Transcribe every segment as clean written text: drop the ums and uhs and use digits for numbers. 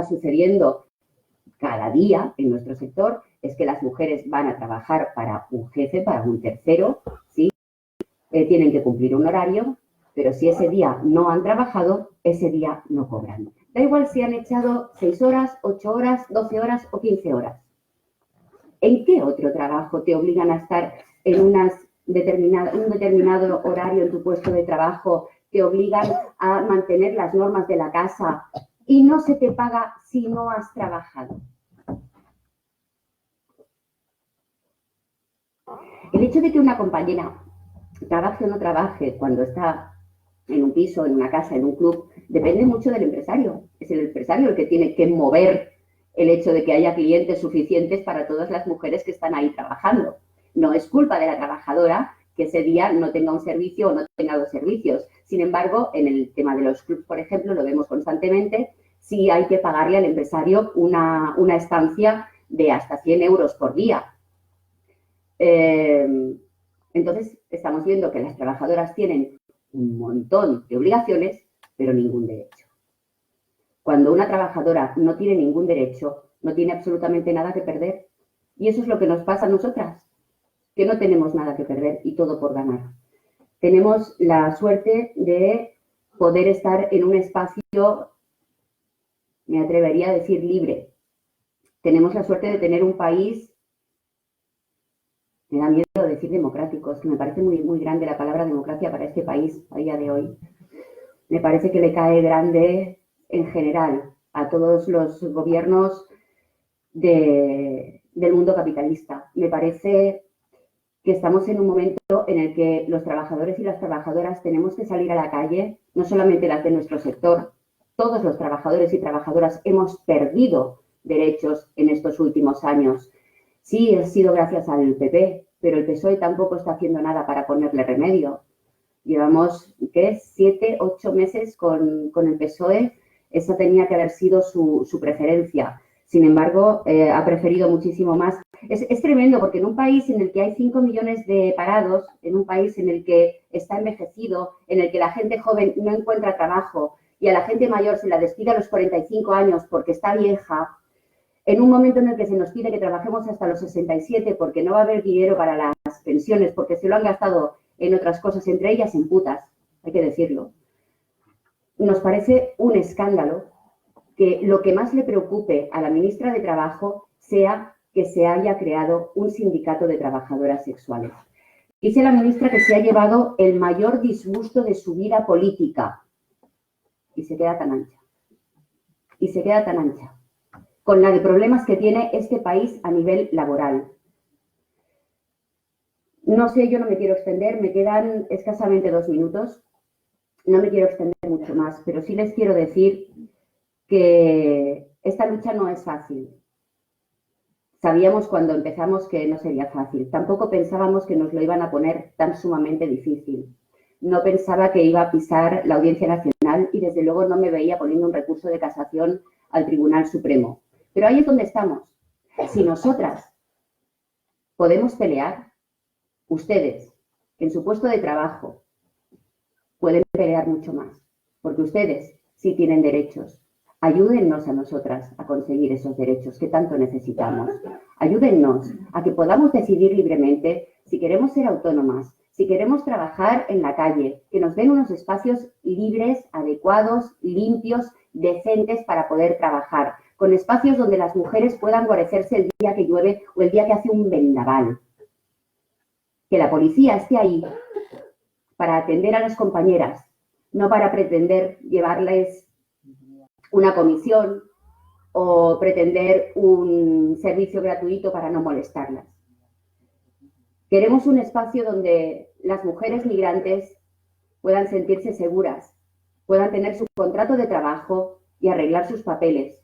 sucediendo cada día en nuestro sector es que las mujeres van a trabajar para un jefe, para un tercero, ¿sí? Tienen que cumplir un horario, pero si ese día no han trabajado, ese día no cobran. Da igual si han echado 6 horas, 8 horas, 12 horas o 15 horas. ¿En qué otro trabajo te obligan a estar en un determinado horario en tu puesto de trabajo? Te obligan a mantener las normas de la casa y no se te paga si no has trabajado. El hecho de que una compañera trabaje o no trabaje cuando está en un piso, en una casa, en un club, depende mucho del empresario. Es el empresario el que tiene que mover el hecho de que haya clientes suficientes para todas las mujeres que están ahí trabajando. No es culpa de la trabajadora que ese día no tenga un servicio o no tenga 2 servicios. Sin embargo, en el tema de los clubs, por ejemplo, lo vemos constantemente, sí hay que pagarle al empresario una estancia de hasta 100 euros por día. Entonces, estamos viendo que las trabajadoras tienen un montón de obligaciones, pero ningún derecho. Cuando una trabajadora no tiene ningún derecho, no tiene absolutamente nada que perder. Y eso es lo que nos pasa a nosotras, que no tenemos nada que perder y todo por ganar. Tenemos la suerte de poder estar en un espacio, me atrevería a decir, libre. Tenemos la suerte de tener un país, me da miedo decir democrático, es que me parece muy, muy grande la palabra democracia para este país a día de hoy. Me parece que le cae grande en general a todos los gobiernos del mundo capitalista. Me parece que estamos en un momento en el que los trabajadores y las trabajadoras tenemos que salir a la calle, no solamente las de nuestro sector, todos los trabajadores y trabajadoras hemos perdido derechos en estos últimos años. Sí, ha sido gracias al PP, pero el PSOE tampoco está haciendo nada para ponerle remedio. Llevamos, ¿qué? 7, 8 meses con el PSOE. Esa tenía que haber sido su preferencia. Sin embargo, ha preferido muchísimo más. Es tremendo porque en un país en el que hay 5 millones de parados, en un país en el que está envejecido, en el que la gente joven no encuentra trabajo y a la gente mayor se la despide a los 45 años porque está vieja, en un momento en el que se nos pide que trabajemos hasta los 67 porque no va a haber dinero para las pensiones, porque se lo han gastado en otras cosas, entre ellas en putas, hay que decirlo. Nos parece un escándalo que lo que más le preocupe a la ministra de Trabajo sea que se haya creado un sindicato de trabajadoras sexuales. Dice la ministra que se ha llevado el mayor disgusto de su vida política y se queda tan ancha. Y se queda tan ancha con la de problemas que tiene este país a nivel laboral. No sé, yo no me quiero extender, me quedan escasamente 2 minutos. No me quiero extender mucho más, pero sí les quiero decir que esta lucha no es fácil. Sabíamos cuando empezamos que no sería fácil. Tampoco pensábamos que nos lo iban a poner tan sumamente difícil. No pensaba que iba a pisar la Audiencia Nacional y desde luego no me veía poniendo un recurso de casación al Tribunal Supremo. Pero ahí es donde estamos. Si nosotras podemos pelear, ustedes, en su puesto de trabajo, pueden pelear mucho más, porque ustedes sí tienen derechos. Ayúdennos a nosotras a conseguir esos derechos que tanto necesitamos. Ayúdennos a que podamos decidir libremente si queremos ser autónomas, si queremos trabajar en la calle, que nos den unos espacios libres, adecuados, limpios, decentes para poder trabajar, con espacios donde las mujeres puedan guarecerse el día que llueve o el día que hace un vendaval. Que la policía esté ahí para atender a las compañeras, no para pretender llevarles una comisión o pretender un servicio gratuito para no molestarlas. Queremos un espacio donde las mujeres migrantes puedan sentirse seguras, puedan tener su contrato de trabajo y arreglar sus papeles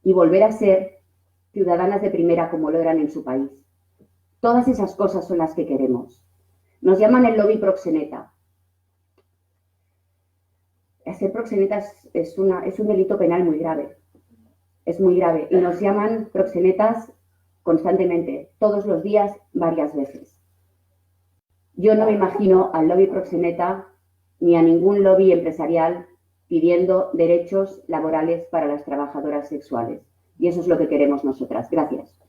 y volver a ser ciudadanas de primera como lo eran en su país. Todas esas cosas son las que queremos. Nos llaman el lobby proxeneta. Ser proxeneta es un delito penal muy grave. Es muy grave. Y nos llaman proxenetas constantemente, todos los días, varias veces. Yo no me imagino al lobby proxeneta ni a ningún lobby empresarial pidiendo derechos laborales para las trabajadoras sexuales. Y eso es lo que queremos nosotras. Gracias.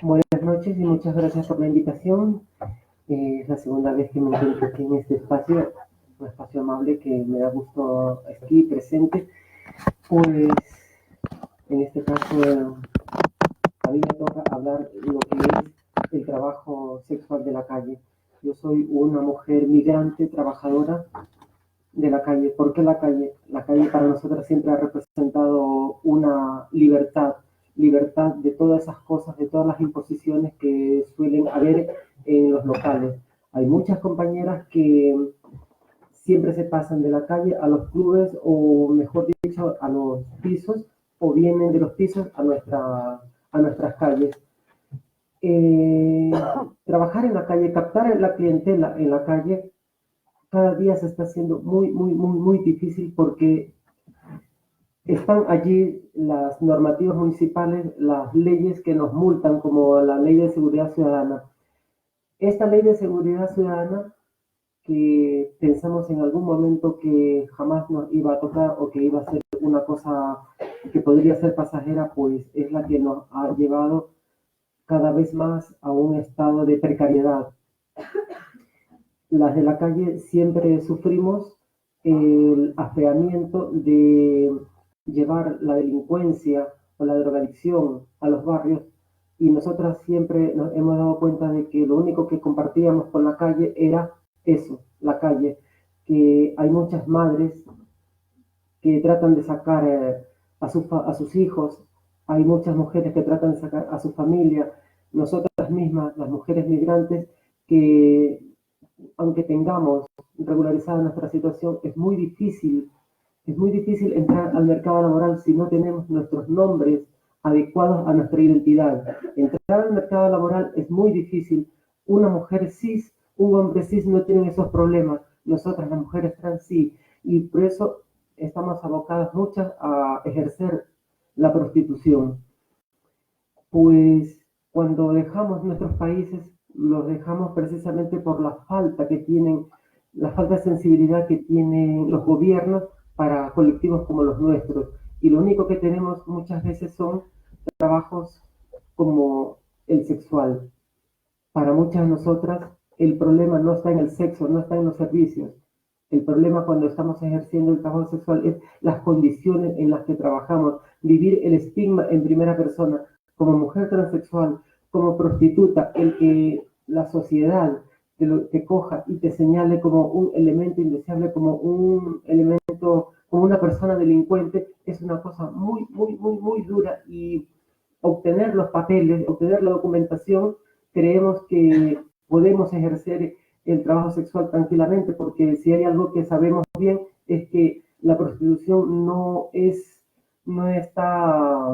Buenas noches y muchas gracias por la invitación. Es la segunda vez que me encuentro aquí en este espacio, un espacio amable que me da gusto estar aquí presente. Pues en este caso a mí me toca hablar de lo que es el trabajo sexual de la calle. Yo soy una mujer migrante, trabajadora de la calle. ¿Por qué la calle? La calle para nosotros siempre ha representado una libertad de todas esas cosas, de todas las imposiciones que suelen haber en los locales. Hay muchas compañeras que siempre se pasan de la calle a los clubes o, mejor dicho, a los pisos, o vienen de los pisos a nuestras calles. Trabajar en la calle, captar la clientela en la calle, cada día se está haciendo muy difícil porque están allí las normativas municipales, las leyes que nos multan, como la Ley de Seguridad Ciudadana. Esta Ley de Seguridad Ciudadana, que pensamos en algún momento que jamás nos iba a tocar o que iba a ser una cosa que podría ser pasajera, pues es la que nos ha llevado cada vez más a un estado de precariedad. Las de la calle siempre sufrimos el afeamiento de llevar la delincuencia o la drogadicción a los barrios, y nosotras siempre nos hemos dado cuenta de que lo único que compartíamos con la calle era eso, la calle, que hay muchas madres que tratan de sacar a sus hijos, hay muchas mujeres que tratan de sacar a su familia, nosotras mismas, las mujeres migrantes, que aunque tengamos regularizada nuestra situación, es muy difícil entrar al mercado laboral si no tenemos nuestros nombres adecuados a nuestra identidad. Entrar al mercado laboral es muy difícil. Una mujer cis, un hombre cis no tienen esos problemas. Nosotras, las mujeres trans, sí. Y por eso estamos abocadas muchas a ejercer la prostitución. Pues cuando dejamos nuestros países, los dejamos precisamente por la falta de sensibilidad que tienen los gobiernos para colectivos como los nuestros. Y lo único que tenemos muchas veces son trabajos como el sexual. Para muchas de nosotras, el problema no está en el sexo, no está en los servicios. El problema cuando estamos ejerciendo el trabajo sexual es las condiciones en las que trabajamos, vivir el estigma en primera persona, como mujer transexual, como prostituta, el que la sociedad te coja y te señale como un elemento indeseable, como un elemento, como una persona delincuente, es una cosa muy dura, y obtener los papeles, obtener la documentación, creemos que podemos ejercer el trabajo sexual tranquilamente, porque si hay algo que sabemos bien es que la prostitución no está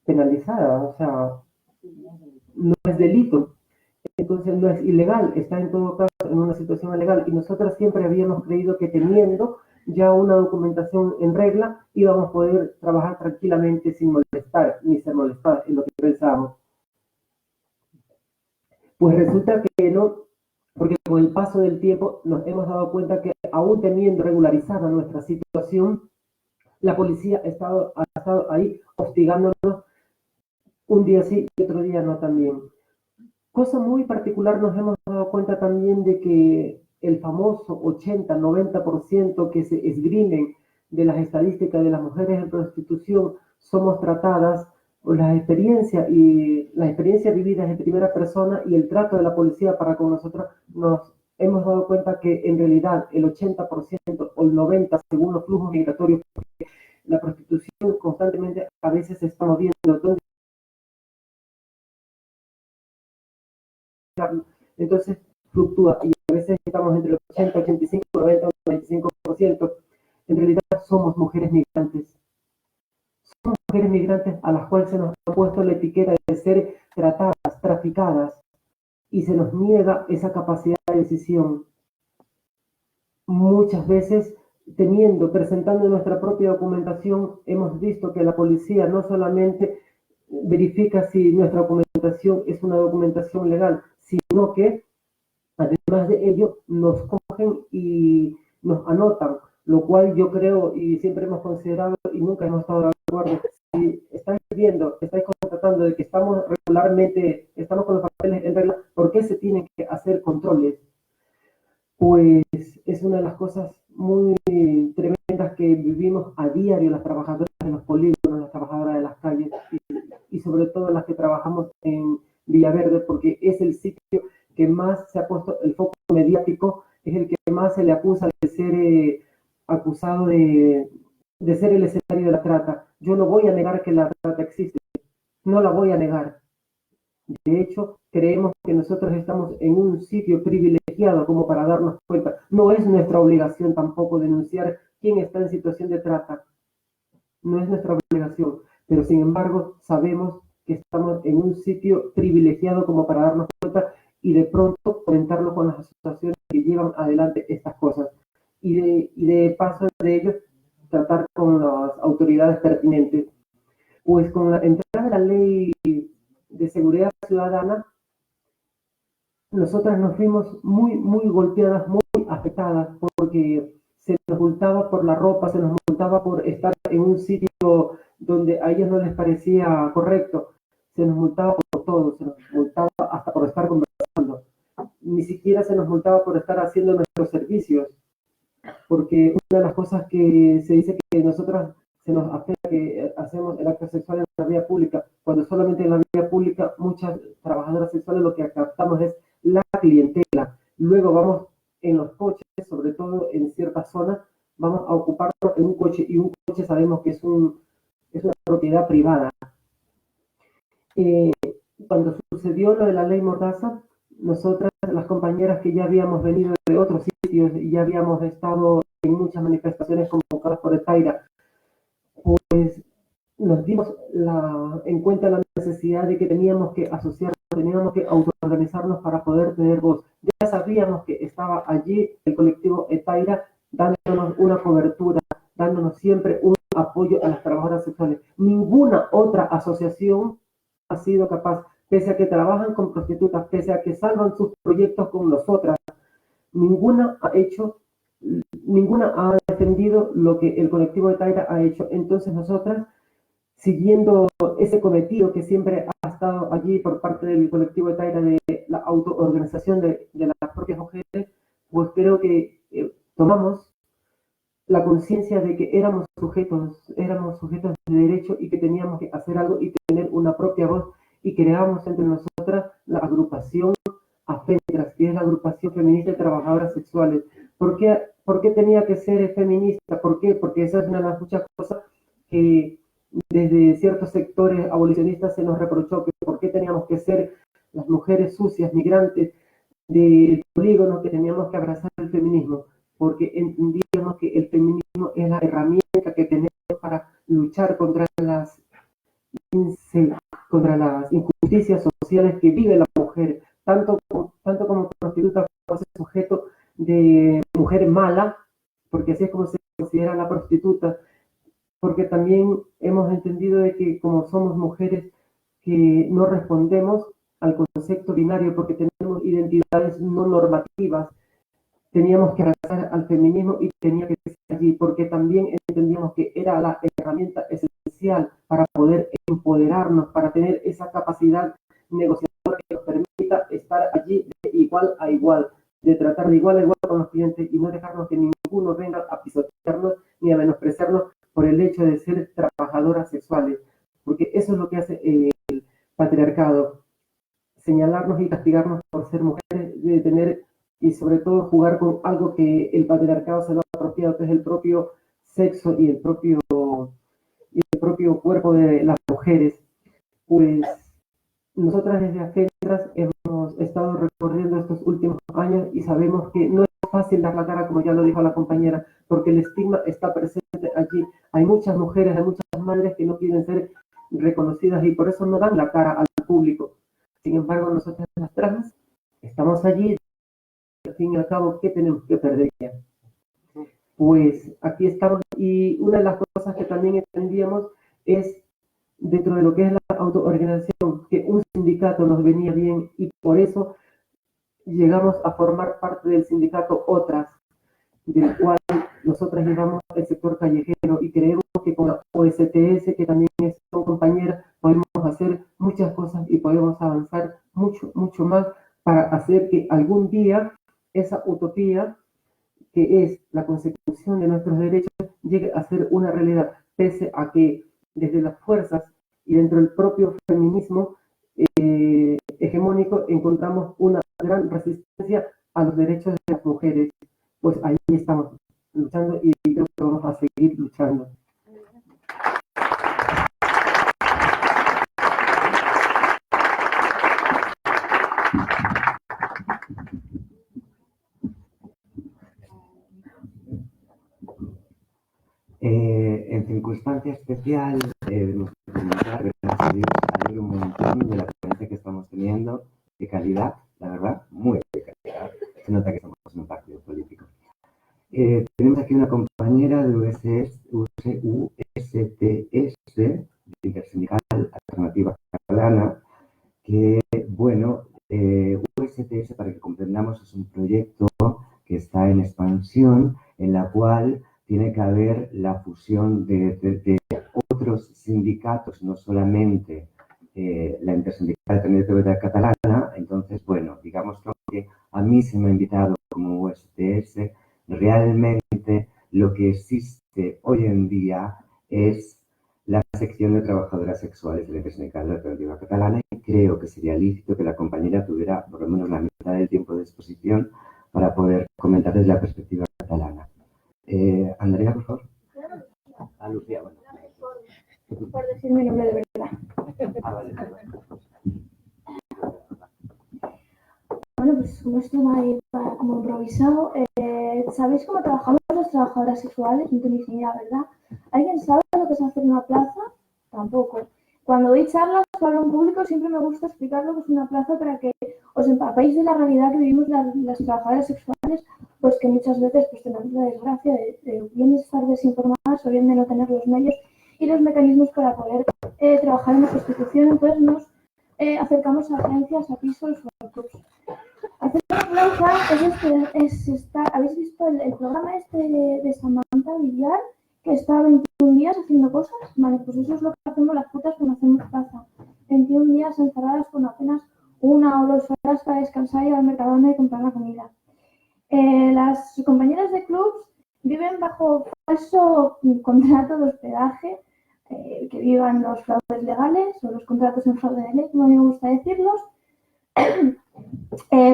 penalizada, o sea, no es delito, entonces no es ilegal, está en todo caso en una situación legal, y nosotras siempre habíamos creído que teniendo ya una documentación en regla íbamos a poder trabajar tranquilamente sin molestar ni ser molestadas, en lo que pensábamos. Pues resulta que no, porque con el paso del tiempo nos hemos dado cuenta que aún teniendo regularizada nuestra situación, la policía ha estado ahí hostigándonos un día sí y otro día no también. Cosa muy particular, nos hemos dado cuenta también de que el famoso 80-90% que se esgrimen de las estadísticas de las mujeres en prostitución somos tratadas por las experiencias vividas en primera persona y el trato de la policía para con nosotros. Nos hemos dado cuenta que en realidad el 80% o el 90% según los flujos migratorios, porque la prostitución constantemente a veces se está moviendo. Entonces fluctúa y a veces estamos entre el 80, 85, 90, 95%. En realidad somos mujeres migrantes. Somos mujeres migrantes a las cuales se nos ha puesto la etiqueta de ser tratadas, traficadas, y se nos niega esa capacidad de decisión. Muchas veces presentando nuestra propia documentación, hemos visto que la policía no solamente verifica si nuestra documentación es una documentación legal, sino que además de ello nos cogen y nos anotan, lo cual yo creo y siempre hemos considerado y nunca hemos estado de acuerdo. Si estáis viendo, estáis constatando de que estamos regularmente, estamos con los papeles en regla, ¿por qué se tienen que hacer controles? Pues es una de las cosas muy tremendas que vivimos a diario las trabajadoras de los polígonos, las trabajadoras de las calles y sobre todo las que trabajamos en Villaverde, porque es el sitio que más se ha puesto el foco mediático, es el que más se le acusa de ser acusado de ser el escenario de la trata. Yo no voy a negar que la trata existe, no la voy a negar. De hecho, creemos que nosotros estamos en un sitio privilegiado como para darnos cuenta. No es nuestra obligación tampoco denunciar quién está en situación de trata. No es nuestra obligación. Pero sin embargo, sabemos que estamos en un sitio privilegiado como para darnos cuenta y de pronto comentarlo con las asociaciones que llevan adelante estas cosas. Y de paso de ello, tratar con las autoridades pertinentes. Pues con la entrada de la ley de seguridad ciudadana, nosotras nos fuimos muy golpeadas, muy afectadas, porque se nos multaba por la ropa, se nos multaba por estar en un sitio donde a ellos no les parecía correcto, se nos multaba por todo, se nos multaba hasta por estar conversando, ni siquiera se nos multaba por estar haciendo nuestros servicios, porque una de las cosas que se dice que nosotras se nos afecta que hacemos el acto sexual en la vía pública, cuando solamente en la vía pública muchas trabajadoras sexuales lo que captamos es la clientela. Luego vamos en los coches, sobre todo en ciertas zonas, vamos a ocuparnos en un coche y un coche sabemos que es una propiedad privada. Cuando sucedió lo de la ley Mordaza, nosotras, las compañeras que ya habíamos venido de otros sitios y ya habíamos estado en muchas manifestaciones convocadas por el Taira, pues nos dimos en cuenta la necesidad de que teníamos que asociarnos, teníamos que autoorganizarnos para poder tener voz. Ya sabíamos que estaba allí el colectivo Etaira dándonos una cobertura, dándonos siempre un apoyo a las trabajadoras sexuales. Ninguna otra asociación ha sido capaz, pese a que trabajan con prostitutas, pese a que salvan sus proyectos con nosotras, ninguna ha defendido lo que el colectivo Etaira ha hecho. Entonces nosotras, siguiendo ese cometido que siempre ha estado allí por parte del colectivo Etaira de la autoorganización de las propias mujeres, pues creo que tomamos la conciencia de que éramos sujetos de derecho y que teníamos que hacer algo y tener una propia voz y creamos entre nosotras la agrupación AFETRAS, que es la agrupación feminista de trabajadoras sexuales. ¿Por qué tenía que ser feminista? ¿Por qué? Porque esa es una de las muchas cosas que desde ciertos sectores abolicionistas se nos reprochó, que por qué teníamos que ser las mujeres sucias, migrantes del polígono, que teníamos que abrazar el feminismo, porque entendíamos que el feminismo es la herramienta que tenemos para luchar contra las injusticias sociales que vive la mujer, tanto como prostituta como ese sujeto de mujer mala, porque así es como se considera la prostituta, porque también hemos entendido de que como somos mujeres que no respondemos al concepto binario porque tenemos identidades no normativas, teníamos que abrazar al feminismo y tenía que ser allí, porque también entendíamos que era la herramienta esencial para poder empoderarnos, para tener esa capacidad negociadora que nos permita estar allí de igual a igual, de tratar de igual a igual con los clientes y no dejarnos que ninguno venga a pisotearnos ni a menospreciarnos por el hecho de ser trabajadoras sexuales, porque eso es lo que hace el patriarcado, señalarnos y castigarnos por ser mujeres, de tener y sobre todo jugar con algo que el patriarcado se lo ha apropiado, que es el propio sexo y el propio cuerpo de las mujeres. Pues nosotras desde AFETRAS hemos estado recorriendo estos últimos años y sabemos que no es fácil dar la cara, como ya lo dijo la compañera, porque el estigma está presente allí. Hay muchas mujeres, hay muchas madres que no quieren ser reconocidas y por eso no dan la cara al público. Sin embargo, nosotras las trans estamos allí. Al fin y al cabo, ¿qué tenemos que perder ya? pues aquí estamos. Y una de las cosas que también entendíamos es, dentro de lo que es la autoorganización, que un sindicato nos venía bien, y por eso llegamos a formar parte del sindicato Otras, del cual nosotras llevamos el sector callejero, y creemos que con la OSTS, que también es una compañera, podemos hacer muchas cosas y podemos avanzar mucho, mucho más para hacer que algún día esa utopía, que es la consecución de nuestros derechos, llegue a ser una realidad, pese a que desde las fuerzas y dentro del propio feminismo hegemónico encontramos una gran resistencia a los derechos de las mujeres. Pues ahí estamos luchando y creo que vamos a seguir luchando. En circunstancia especial, debemos comentar, gracias a Dios, hay un montón de la ponencia que estamos teniendo de calidad, la verdad, muy de calidad. Se nota que somos un partido político. Tenemos aquí una compañera de USTS, de Intersindical Alternativa Catalana, que, bueno, USTS, para que comprendamos, es un proyecto que está en expansión, en la cual tiene que haber la fusión de otros sindicatos, no solamente la Intersindical Alternativa Catalana. Entonces, bueno, digamos que a mí se me ha invitado como USTS. Realmente lo que existe hoy en día es la sección de trabajadoras sexuales de la Intersindical Alternativa Catalana, y creo que sería lícito que la compañera tuviera por lo menos la mitad del tiempo de exposición para poder comentar desde la perspectiva catalana. Andrea, por favor. Ah, Lucía, bueno. Por decir mi nombre de verdad. Vale. Bueno, pues como esto va a ir como improvisado, ¿sabéis cómo trabajamos las trabajadoras sexuales? No tenéis ni idea, ¿verdad? ¿Alguien sabe lo que es hacer una plaza? Tampoco. Cuando doy charlas o hablo en público, siempre me gusta explicar lo que es una plaza para que os empapéis de la realidad que vivimos las trabajadoras sexuales, pues que muchas veces pues, tenemos la desgracia de bien estar desinformadas o bien de no tener los medios y los mecanismos para poder trabajar en la prostitución. Entonces nos acercamos a agencias, a pisos o a clubs. Hacer una plaza es estar. ¿Habéis visto el programa este de Samantha Villar, que está 21 días haciendo cosas? Vale, pues eso es lo que hacemos las putas cuando hacemos plaza. 21 días encerradas con apenas 1 o 2 horas para descansar y ir al Mercadona y comprar la comida. Las compañeras de clubs viven bajo falso contrato de hospedaje, que vivan los fraudes legales o los contratos en fraude de ley, como a mí me gusta decirlos,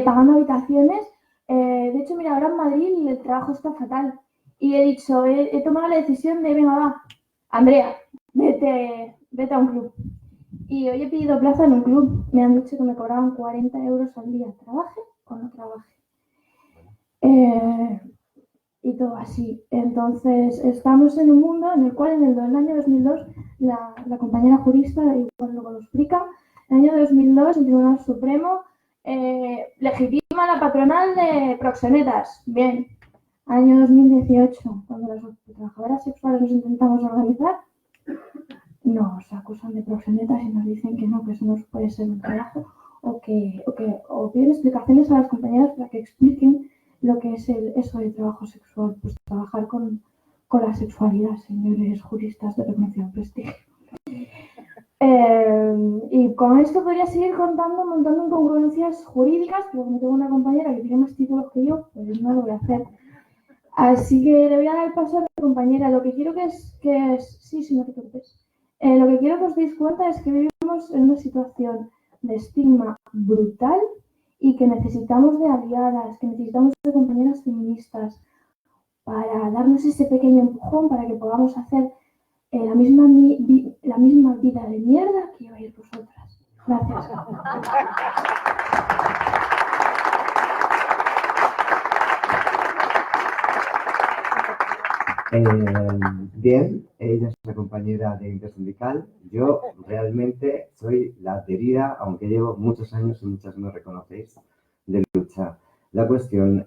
pagando habitaciones. De hecho, mira, ahora en Madrid el trabajo está fatal y he dicho, he tomado la decisión de, venga, va, Andrea, vete a un club. Y hoy he pedido plaza en un club. Me han dicho que me cobraban 40 euros al día, trabaje o no trabaje. Y todo así. Entonces, estamos en un mundo en el cual en el año 2002, la compañera jurista, igual luego lo explica, en el año 2002 el Tribunal Supremo legitima la patronal de proxenetas. Bien. Año 2018, cuando las trabajadoras sexuales nos intentamos organizar, nos acusan de proxenetas y nos dicen que no, que eso no puede ser un trabajo, o piden explicaciones a las compañeras para que expliquen lo que es eso de trabajo sexual, pues trabajar con la sexualidad, señores juristas de reconocido prestigio. Y con esto podría seguir contando un montón de incongruencias jurídicas, pero como tengo una compañera que tiene más títulos que yo, pues no lo voy a hacer. Así que le voy a dar el paso a mi compañera. Lo que quiero sí, no te preocupes. Lo que quiero que os deis cuenta es que vivimos en una situación de estigma brutal y que necesitamos de aliadas, que necesitamos de compañeras feministas para darnos ese pequeño empujón para que podamos hacer la misma vida de mierda que lleváis vosotras. Gracias. Bien, ella es una compañera de Intersindical. Yo realmente soy la adherida, aunque llevo muchos años y muchas me reconocéis, de lucha. La cuestión,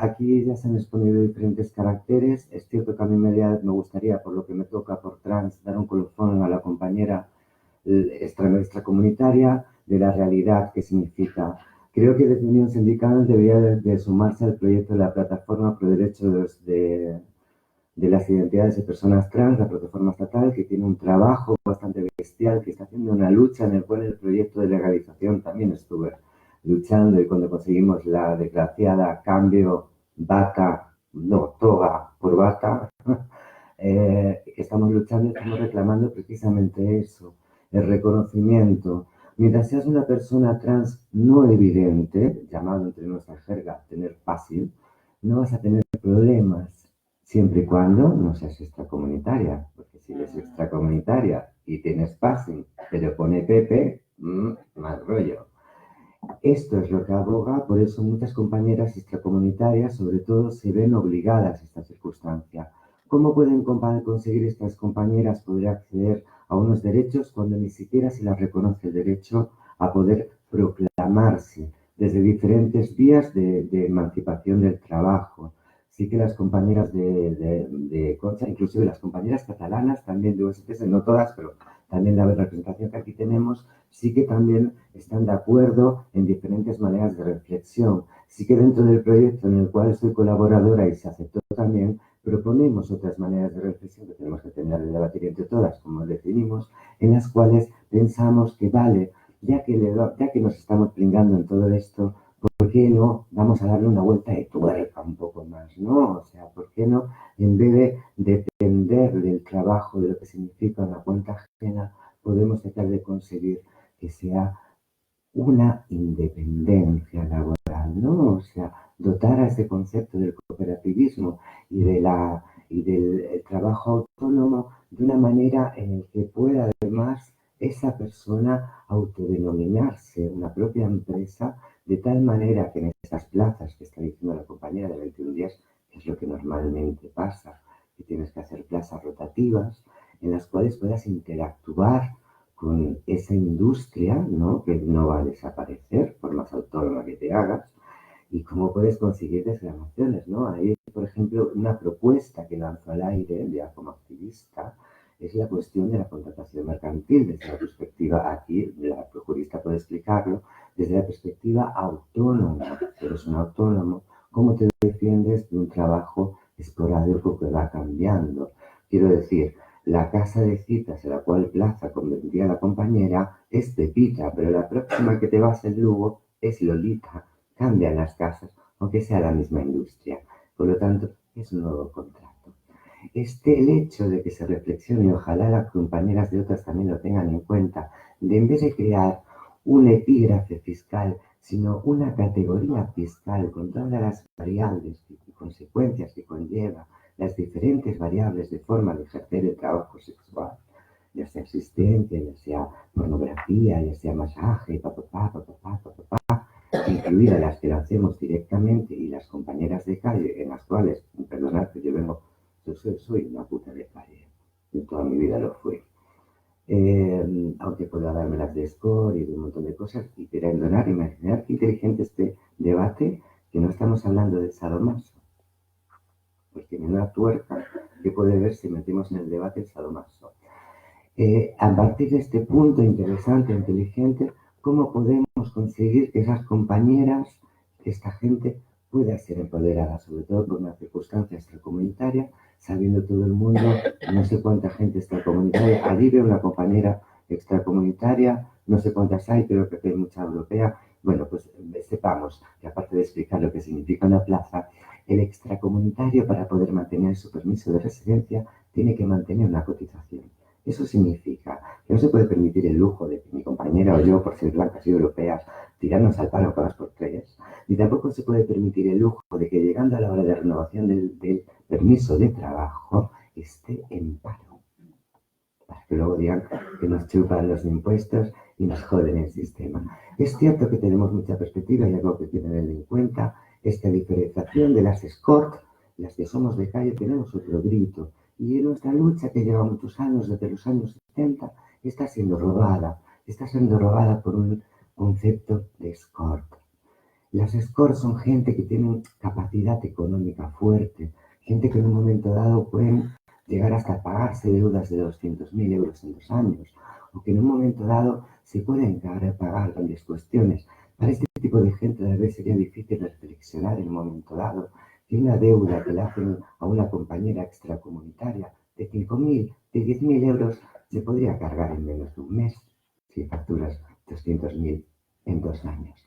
aquí ya se han exponido diferentes caracteres. Es cierto que a mí me gustaría, por lo que me toca por trans, dar un colofón a la compañera extracomunitaria de la realidad que significa. Creo que desde Unión Sindical debería de sumarse al proyecto de la Plataforma por Derechos de las Identidades de Personas Trans, la plataforma estatal, que tiene un trabajo bastante bestial, que está haciendo una lucha en el cual el proyecto de legalización también estuve luchando, y cuando conseguimos la desgraciada cambio toga por bata, estamos luchando, estamos reclamando precisamente eso, el reconocimiento. Mientras seas una persona trans no evidente, llamado entre nuestra jerga tener fácil, no vas a tener problemas, siempre y cuando no seas extracomunitaria, porque si eres extracomunitaria y tienes passing, pero pone Pepe, mal rollo. Esto es lo que aboga, por eso muchas compañeras extracomunitarias, sobre todo, se ven obligadas a esta circunstancia. ¿Cómo pueden conseguir estas compañeras poder acceder a unos derechos cuando ni siquiera se les reconoce el derecho a poder proclamarse desde diferentes vías de emancipación del trabajo? Sí que las compañeras de Concha, inclusive las compañeras catalanas también de USPS, no todas, pero también la representación que aquí tenemos, sí que también están de acuerdo en diferentes maneras de reflexión. Sí que dentro del proyecto en el cual soy colaboradora y se aceptó también, proponemos otras maneras de reflexión que tenemos que terminar de debatir entre todas, como definimos, en las cuales pensamos que vale, ya que nos estamos pringando en todo esto, ¿por qué no vamos a darle una vuelta de tuerca un poco más, ¿no? O sea, ¿por qué no, en vez de depender del trabajo, de lo que significa una cuenta ajena, podemos tratar de conseguir que sea una independencia laboral, ¿no? O sea, dotar a ese concepto del cooperativismo y del trabajo autónomo de una manera en la que pueda además esa persona autodenominarse una propia empresa, de tal manera que en estas plazas que está diciendo la compañera de 21 días, que es lo que normalmente pasa, que tienes que hacer plazas rotativas en las cuales puedas interactuar con esa industria, ¿no? Que no va a desaparecer por más autónoma que te hagas, y cómo puedes conseguir desgravaciones, ¿no? Ahí, por ejemplo, una propuesta que lanzó al aire ya como activista es la cuestión de la contratación mercantil desde la perspectiva, aquí la jurista puede explicarlo, desde la perspectiva autónoma. Eres un autónomo, ¿cómo te defiendes de un trabajo esporádico que va cambiando? Quiero decir, la casa de citas en la cual plaza convertía la compañera es Pepita, pero la próxima que te vas en Lugo es Lolita. Cambian las casas, aunque sea la misma industria. Por lo tanto, es un nuevo contrato. El hecho de que se reflexione, y ojalá las compañeras de otras también lo tengan en cuenta, de en vez de crear un epígrafe fiscal, sino una categoría fiscal con todas las variables y consecuencias que conlleva, las diferentes variables de forma de ejercer el trabajo sexual, ya sea asistencia, ya sea pornografía, ya sea masaje, incluidas las que lo hacemos directamente y las compañeras de calle, en las cuales, perdonad que yo soy una puta de calle, de toda mi vida lo fui. Aunque pueda darme las de score y de un montón de cosas, y perdonar, imaginar qué inteligente este debate, que no estamos hablando de sadomaso, porque menuda tuerca que puede ver si metemos en el debate el sadomaso. A partir de este punto interesante, inteligente, ¿cómo podemos conseguir que esas compañeras, que esta gente pueda ser empoderada, sobre todo por una circunstancia extracomunitaria, sabiendo todo el mundo, no sé cuánta gente extracomunitaria, allí veo una compañera extracomunitaria, no sé cuántas hay, pero creo que hay mucha europea. Bueno, pues sepamos que aparte de explicar lo que significa una plaza, el extracomunitario, para poder mantener su permiso de residencia, tiene que mantener una cotización. Eso significa que no se puede permitir el lujo de que mi compañera o yo, por ser blancas y europeas, tirarnos al palo cada 2x3, ni tampoco se puede permitir el lujo de que, llegando a la hora de renovación del permiso de trabajo, esté en paro. Para que luego digan que nos chupan los impuestos y nos joden el sistema. Es cierto que tenemos mucha perspectiva y algo que hay que tener en cuenta, esta diferenciación de las escort, las que somos de calle, tenemos otro grito. Y nuestra lucha, que lleva muchos años, desde los años 70, está siendo robada por un concepto de escort. Las scores son gente que tienen capacidad económica fuerte, gente que en un momento dado pueden llegar hasta pagarse deudas de 200.000 euros en 2 años, o que en un momento dado se pueden pagar grandes cuestiones. Para este tipo de gente tal vez sería difícil reflexionar en un momento dado que una deuda que le hacen a una compañera extracomunitaria de 5.000, de 10.000 euros se podría cargar en menos de un mes si facturas 200.000 en 2 años.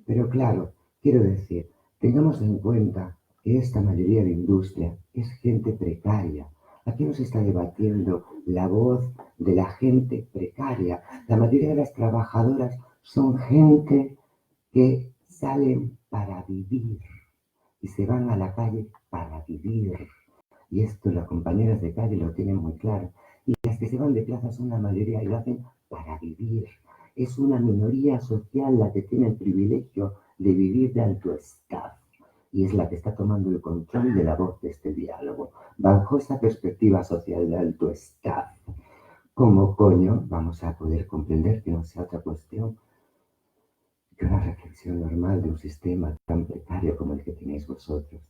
Pero claro, quiero decir, tengamos en cuenta que esta mayoría de industria es gente precaria. Aquí no se está debatiendo la voz de la gente precaria. La mayoría de las trabajadoras son gente que salen para vivir y se van a la calle para vivir. Y esto las compañeras de calle lo tienen muy claro. Y las que se van de plaza son la mayoría y lo hacen para vivir. Es una minoría social la que tiene el privilegio de vivir de autoestad. Y es la que está tomando el control de la voz de este diálogo. Bajo esta perspectiva social de autoestad, ¿cómo coño vamos a poder comprender que no sea otra cuestión que una reflexión normal de un sistema tan precario como el que tenéis vosotros?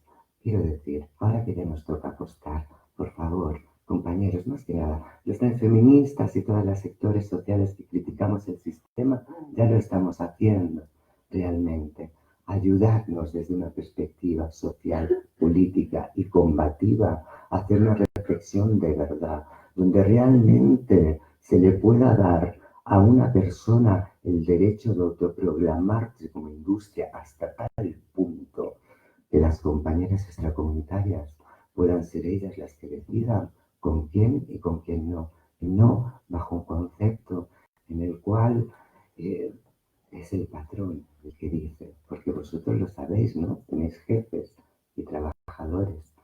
Quiero decir, ahora que ya nos toca apostar, por favor, compañeros, más que nada, los feministas y todos los sectores sociales que criticamos el sistema, ya lo estamos haciendo realmente. Ayudarnos desde una perspectiva social, política y combativa a hacer una reflexión de verdad, donde realmente se le pueda dar a una persona el derecho de autoproclamarse como industria hasta tal punto que las compañeras extracomunitarias puedan ser ellas las que decidan con quién y con quién no, y no bajo un concepto en el cual es el patrón el que dice, porque vosotros lo sabéis, ¿no? Tenéis jefes y trabajadores.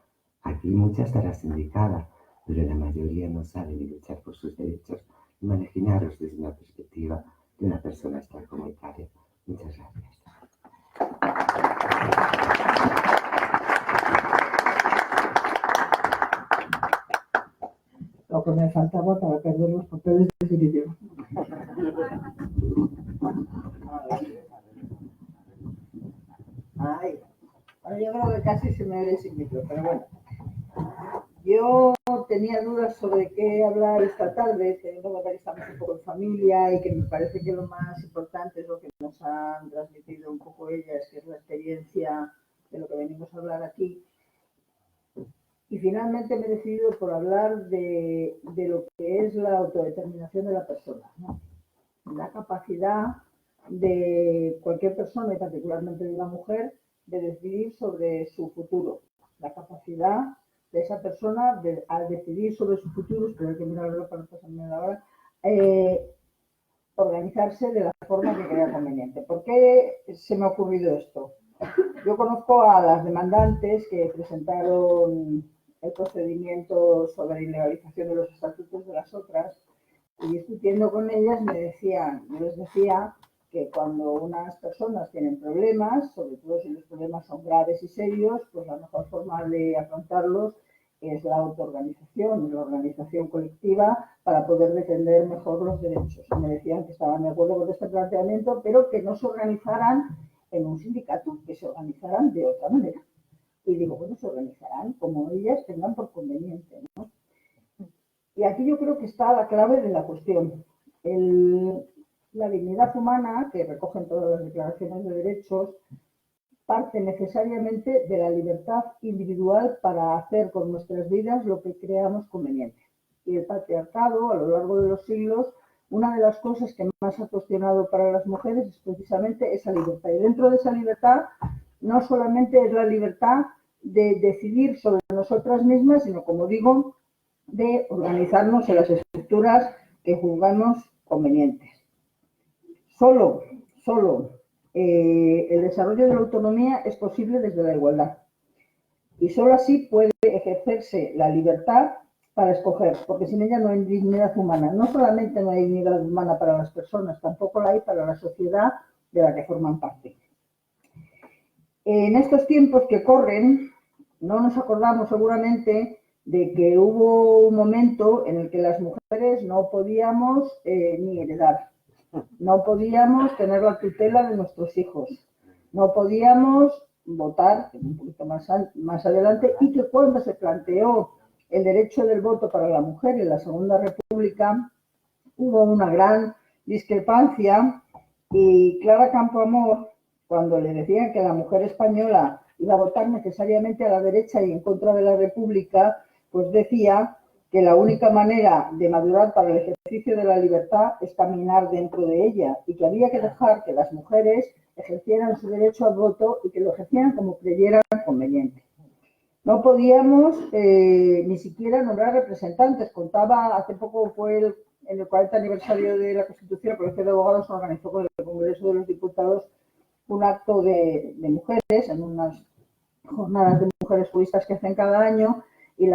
Aquí muchas estará sindicada, pero la mayoría no sabe ni luchar por sus derechos. Imaginaros desde una perspectiva de una persona extracomunitaria. Muchas gracias. Lo que me faltaba para perder los papeles definitivos. Ay, bueno, yo creo que casi se me ve sin micro, pero bueno. Yo tenía dudas sobre qué hablar esta tarde, teniendo en cuenta que estamos un poco en familia y que me parece que lo más importante es lo que nos han transmitido un poco ellas, que es la experiencia de lo que venimos a hablar aquí. Y finalmente me he decidido por hablar de lo que es la autodeterminación de la persona, ¿no? La capacidad de cualquier persona, y particularmente de una mujer, de decidir sobre su futuro. La capacidad de esa persona al decidir sobre su futuro, espero que mirarlo para pasarme la hora, organizarse de la forma que crea conveniente. ¿Por qué se me ha ocurrido esto? Yo conozco a las demandantes que presentaron el procedimiento sobre la ilegalización de los estatutos de las otras, y discutiendo con ellas yo les decía que cuando unas personas tienen problemas, sobre todo si los problemas son graves y serios, pues la mejor forma de afrontarlos es la autoorganización, la organización colectiva para poder defender mejor los derechos. Y me decían que estaban de acuerdo con este planteamiento, pero que no se organizaran en un sindicato, que se organizaran de otra manera. Y digo, bueno, se organizarán como ellas tengan por conveniente, ¿no? Y aquí yo creo que está la clave de la cuestión. La dignidad humana, que recogen todas las declaraciones de derechos, parte necesariamente de la libertad individual para hacer con nuestras vidas lo que creamos conveniente. Y el patriarcado, a lo largo de los siglos, una de las cosas que más ha cuestionado para las mujeres es precisamente esa libertad. Y dentro de esa libertad, no solamente es la libertad de decidir sobre nosotras mismas, sino, como digo, de organizarnos en las estructuras que juzgamos convenientes. Solo el desarrollo de la autonomía es posible desde la igualdad. Y solo así puede ejercerse la libertad para escoger, porque sin ella no hay dignidad humana. No solamente no hay dignidad humana para las personas, tampoco la hay para la sociedad de la que forman parte. En estos tiempos que corren, no nos acordamos seguramente de que hubo un momento en el que las mujeres no podíamos ni heredar. no podíamos tener la tutela de nuestros hijos, no podíamos votar, un poquito más adelante, y que cuando se planteó el derecho del voto para la mujer en la Segunda República, hubo una gran discrepancia y Clara Campoamor, cuando le decían que la mujer española iba a votar necesariamente a la derecha y en contra de la República, pues decía que la única manera de madurar para el ejercicio de la libertad es caminar dentro de ella y que había que dejar que las mujeres ejercieran su derecho al voto y que lo ejercieran como creyeran conveniente. No podíamos ni siquiera nombrar representantes. Contaba, hace poco fue en el 40 aniversario de la Constitución, el Colegio de Abogados organizó con el Congreso de los Diputados un acto de mujeres en unas jornadas de mujeres juristas que hacen cada año y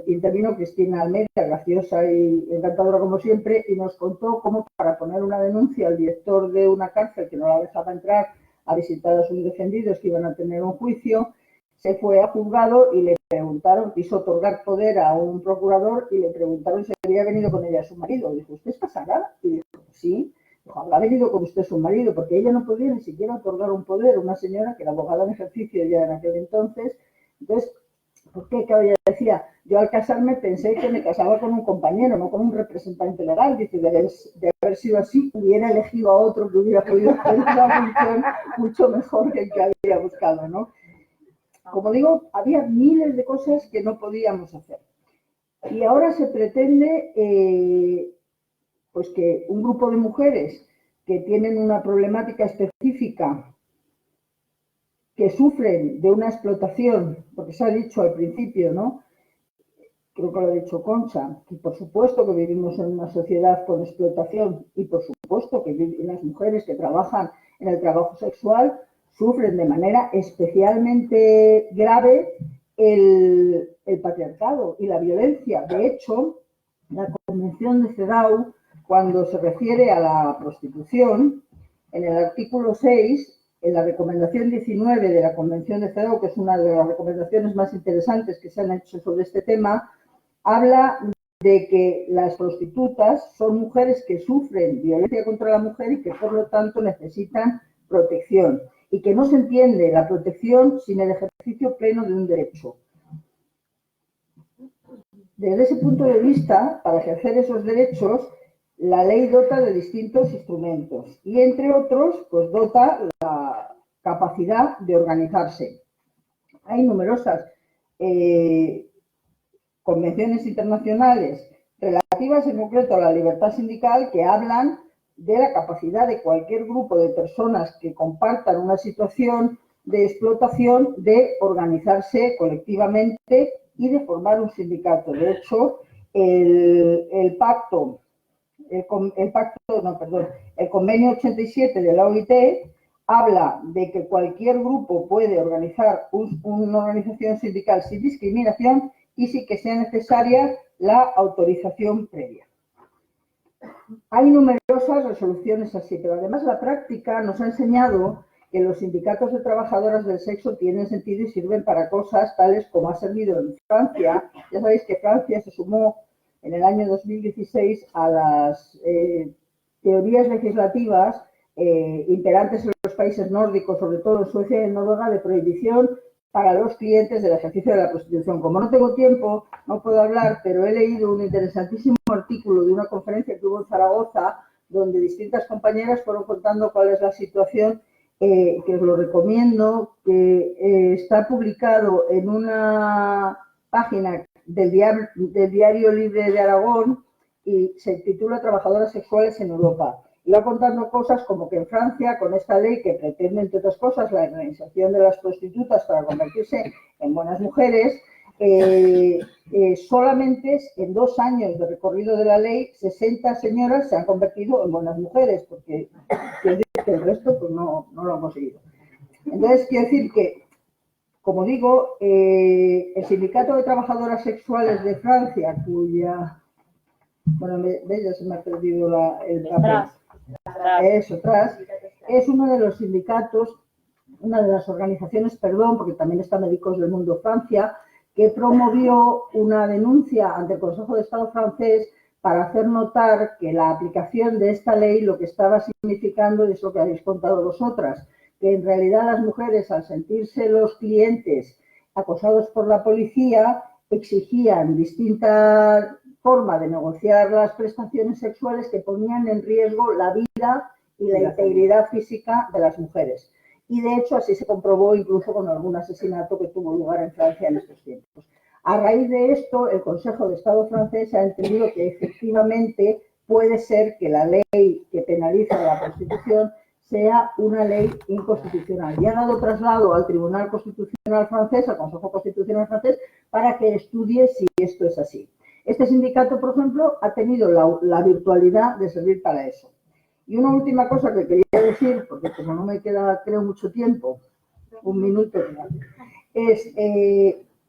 intervino Cristina Almeida, graciosa y encantadora como siempre, y nos contó cómo para poner una denuncia al director de una cárcel que no la dejaba entrar a visitar a sus defendidos que iban a tener un juicio, se fue a juzgado y le preguntaron, quiso otorgar poder a un procurador y le preguntaron si había venido con ella su marido. Dijo, ¿usted es casada? Y dijo, sí. Dijo, habrá venido con usted su marido, porque ella no podía ni siquiera otorgar un poder, una señora que era abogada en ejercicio ya en aquel entonces. Entonces, ¿por qué? Claro, ella decía, yo al casarme pensé que me casaba con un compañero, no con un representante legal. Dice, de haber sido así, hubiera elegido a otro que hubiera podido hacer una función mucho mejor que el que había buscado, ¿no? Como digo, había miles de cosas que no podíamos hacer. Y ahora se pretende pues que un grupo de mujeres que tienen una problemática específica, que sufren de una explotación, porque se ha dicho al principio, ¿no? Creo que lo ha dicho Concha, que por supuesto que vivimos en una sociedad con explotación y por supuesto que las mujeres que trabajan en el trabajo sexual sufren de manera especialmente grave el patriarcado y la violencia. De hecho, la Convención de CEDAW, cuando se refiere a la prostitución, en el artículo 6, en la recomendación 19 de la Convención de CEDAW, que es una de las recomendaciones más interesantes que se han hecho sobre este tema, habla de que las prostitutas son mujeres que sufren violencia contra la mujer y que por lo tanto necesitan protección y que no se entiende la protección sin el ejercicio pleno de un derecho. Desde ese punto de vista, para ejercer esos derechos, la ley dota de distintos instrumentos y, entre otros, pues dota la capacidad de organizarse. Hay numerosas convenciones internacionales relativas en concreto a la libertad sindical que hablan de la capacidad de cualquier grupo de personas que compartan una situación de explotación de organizarse colectivamente y de formar un sindicato. De hecho, el convenio 87 de la OIT habla de que cualquier grupo puede organizar una organización sindical sin discriminación y sin que sea necesaria la autorización previa. Hay numerosas resoluciones así, pero además la práctica nos ha enseñado que los sindicatos de trabajadoras del sexo tienen sentido y sirven para cosas tales como ha servido en Francia. Ya sabéis que Francia se sumó en el año 2016 a las teorías legislativas imperantes en los países nórdicos, sobre todo en Suecia y en Noruega, de prohibición para los clientes del ejercicio de la prostitución. Como no tengo tiempo, no puedo hablar, pero he leído un interesantísimo artículo de una conferencia que hubo en Zaragoza, donde distintas compañeras fueron contando cuál es la situación, que os lo recomiendo, que está publicado en una página del Diario Libre de Aragón y se titula Trabajadoras sexuales en Europa. Y va contando cosas como que en Francia, con esta ley que pretende, entre otras cosas, la organización de las prostitutas para convertirse en buenas mujeres, solamente en 2 años de recorrido de la ley, 60 señoras se han convertido en buenas mujeres, porque el resto pues, no lo han conseguido. Entonces, quiero decir que, como digo, el Sindicato de Trabajadoras Sexuales de Francia, cuya... Bueno, ya se me ha perdido el papel. Eso, tras, es uno de los sindicatos, una de las organizaciones, porque también está Médicos del Mundo Francia, que promovió una denuncia ante el Consejo de Estado francés para hacer notar que la aplicación de esta ley lo que estaba significando es lo que habéis contado vosotras, que en realidad las mujeres, al sentirse los clientes acosados por la policía, exigían distintas formas de negociar las prestaciones sexuales que ponían en riesgo la vida y la integridad física de las mujeres. Y de hecho así se comprobó incluso con algún asesinato que tuvo lugar en Francia en estos tiempos. A raíz de esto, el Consejo de Estado francés ha entendido que efectivamente puede ser que la ley que penaliza la prostitución sea una ley inconstitucional. Y ha dado traslado al Tribunal Constitucional francés, al Consejo Constitucional francés, para que estudie si esto es así. Este sindicato, por ejemplo, ha tenido la virtualidad de servir para eso. Y una última cosa que quería decir, porque como no me queda, creo, mucho tiempo, un minuto, es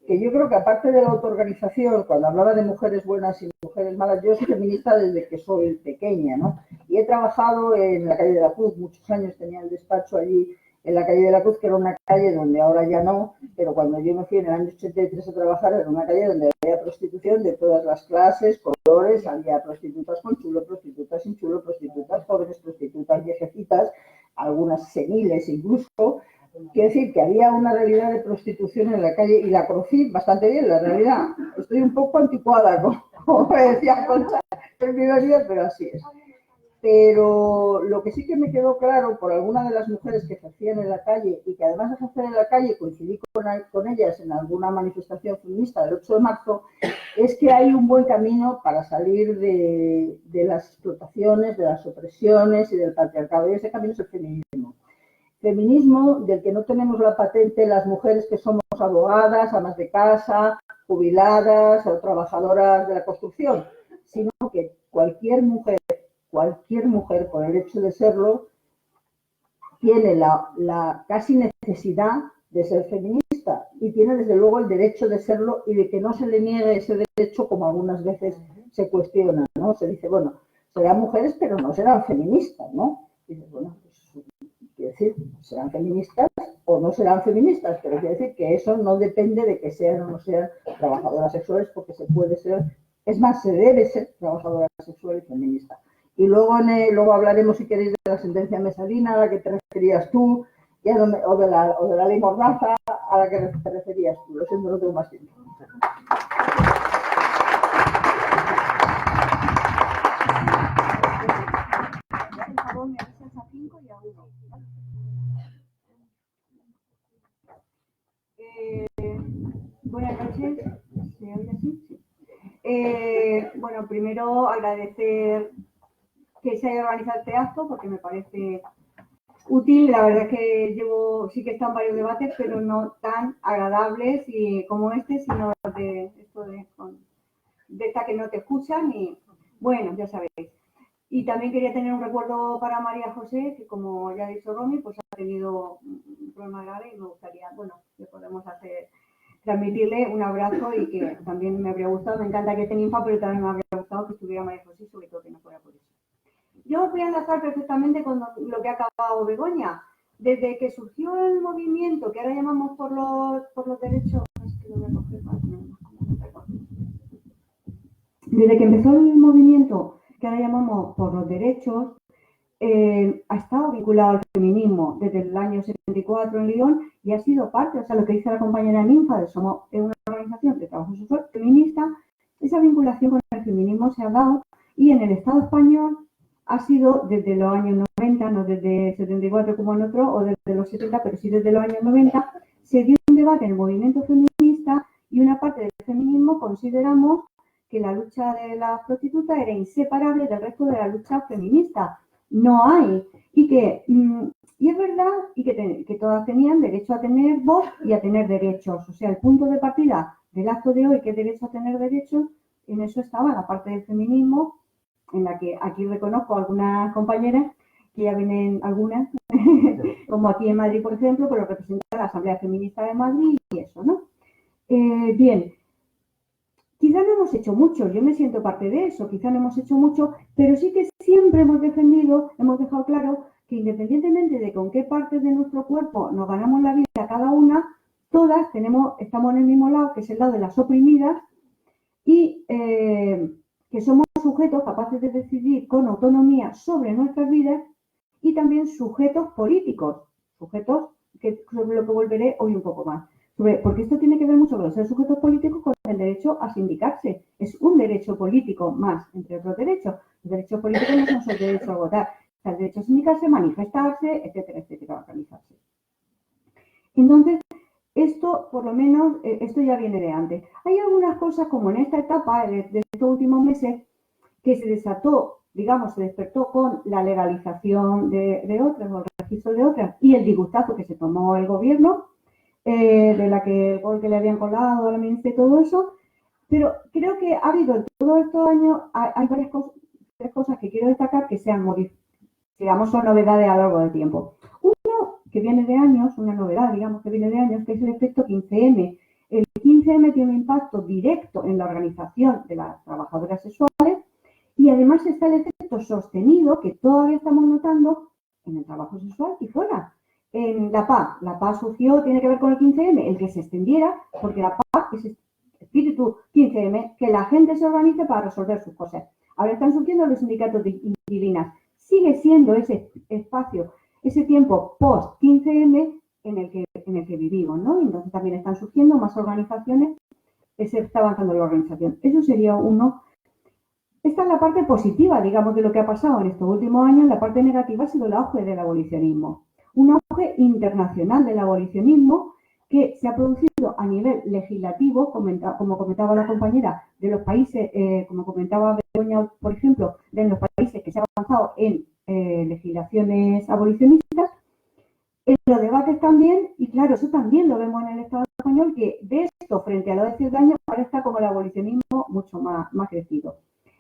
que yo creo que aparte de la autoorganización, cuando hablaba de mujeres buenas y mujeres malas, yo soy feminista desde que soy pequeña, ¿no? Y he trabajado en la calle de la Cruz, muchos años tenía el despacho allí en la calle de la Cruz, que era una calle donde ahora ya no, pero cuando yo me fui en el año 83 a trabajar, era una calle donde había prostitución de todas las clases, colores, había prostitutas con chulo, prostitutas sin chulo, prostitutas jóvenes, prostitutas viejecitas, algunas seniles incluso. Quiero decir que había una realidad de prostitución en la calle y la conocí bastante bien, la realidad. Estoy un poco anticuada, como me decía Concha en mi vida, pero así es. Pero lo que sí que me quedó claro por alguna de las mujeres que ejercían en la calle y que además de ejercer en la calle coincidí con ellas en alguna manifestación feminista del 8 de marzo, es que hay un buen camino para salir de las explotaciones, de las opresiones y del patriarcado. Y ese camino es el feminismo. Feminismo del que no tenemos la patente las mujeres que somos abogadas, amas de casa, jubiladas o trabajadoras de la construcción, sino que cualquier mujer por el hecho de serlo tiene la casi necesidad de ser feminista y tiene desde luego el derecho de serlo y de que no se le niegue ese derecho como algunas veces se cuestiona, ¿no? Se dice, bueno, serán mujeres pero no serán feministas, ¿no? Y dices, bueno, pues, quiere decir, serán feministas o no serán feministas, pero quiere decir que eso no depende de que sean o no sean trabajadoras sexuales, porque se puede ser, es más, se debe ser trabajadora sexual y feminista. Y luego hablaremos, si queréis, de la sentencia Mesalina, a la que te referías tú, o de la ley Mordaza, a la que te referías tú. Lo siento, no tengo más tiempo. Por favor, me avisas a 5 y a 1. Buenas noches. ¿Se oye así? Sí. Bueno, primero agradecer que se haya organizado este acto porque me parece útil. La verdad es que sí que he estado en varios debates, pero no tan agradables como este, sino de esta que no te escuchan y bueno, ya sabéis. Y también quería tener un recuerdo para María José, que como ya ha dicho Romy, pues ha tenido un problema grave y me gustaría, bueno, que podemos transmitirle un abrazo y que también me habría gustado, me encanta que esté Ninfa, pero también me habría gustado que estuviera María José, sobre todo que no fuera por eso. Yo voy a enlazar perfectamente con lo que ha acabado Begoña. Desde que surgió el movimiento, que ahora llamamos por los derechos, desde que empezó el movimiento, que ahora llamamos por los derechos, ha estado vinculado al feminismo desde el año 74 en Lyon y ha sido parte, o sea, lo que dice la compañera Ninfa, somos una organización de trabajo sexual feminista, esa vinculación con el feminismo se ha dado y en el Estado español ha sido desde los años 90, no desde 74 como en otro, o desde los 70, pero sí desde los años 90, se dio un debate en el movimiento feminista y una parte del feminismo consideramos que la lucha de las prostitutas era inseparable del resto de la lucha feminista. No hay. Y es verdad y que todas tenían derecho a tener voz y a tener derechos. O sea, el punto de partida del acto de hoy, que es derecho a tener derechos, en eso estaba la parte del feminismo, en la que aquí reconozco a algunas compañeras, que ya vienen algunas, como aquí en Madrid, por ejemplo, pero representa la Asamblea Feminista de Madrid y eso, ¿no? Bien. Quizá no hemos hecho mucho, yo me siento parte de eso, quizá no hemos hecho mucho, pero sí que siempre hemos dejado claro que independientemente de con qué partes de nuestro cuerpo nos ganamos la vida cada una, todas estamos en el mismo lado, que es el lado de las oprimidas, y que somos sujetos capaces de decidir con autonomía sobre nuestras vidas y también sujetos políticos, sujetos sobre lo que volveré hoy un poco más. Porque esto tiene que ver mucho con ser sujetos políticos con el derecho a sindicarse. Es un derecho político más, entre otros derechos. Los derechos políticos no son solo el derecho a votar, está el derecho a sindicarse, manifestarse, etcétera, etcétera, organizarse. Entonces, esto, por lo menos, esto ya viene de antes. Hay algunas cosas, como en esta etapa de estos últimos meses, que se desató, digamos, se despertó con la legalización de otras, o el registro de otras, y el disgustazo que se tomó el gobierno, de la que el gol que le habían colado a la ministra y todo eso. Pero creo que ha habido en todos estos años, hay varias cosas, tres cosas que quiero destacar que sean, digamos, son novedades a lo largo del tiempo. Uno que viene de años, una novedad, digamos, que viene de años, que es el efecto 15M. El 15M tiene un impacto directo en la organización de las trabajadoras sexuales y además está el efecto sostenido que todavía estamos notando en el trabajo sexual y fuera. En la paz surgió, tiene que ver con el 15M, el que se extendiera, porque la paz es espíritu 15M, que la gente se organice para resolver sus cosas. Ahora están surgiendo los sindicatos de inquilinas. Sigue siendo ese espacio, ese tiempo post-15M en el que vivimos, ¿no? Entonces también están surgiendo más organizaciones, se está avanzando la organización. Eso sería uno. Esta es la parte positiva, digamos, de lo que ha pasado en estos últimos años. La parte negativa ha sido el auge del abolicionismo. Un auge internacional del abolicionismo que se ha producido a nivel legislativo, como comentaba la compañera, de los países, como comentaba Begoña, por ejemplo, de los países que se han avanzado en legislaciones abolicionistas, en los debates también, y claro, eso también lo vemos en el Estado español, que de esto frente a lo de 100 años ahora está como el abolicionismo mucho más crecido.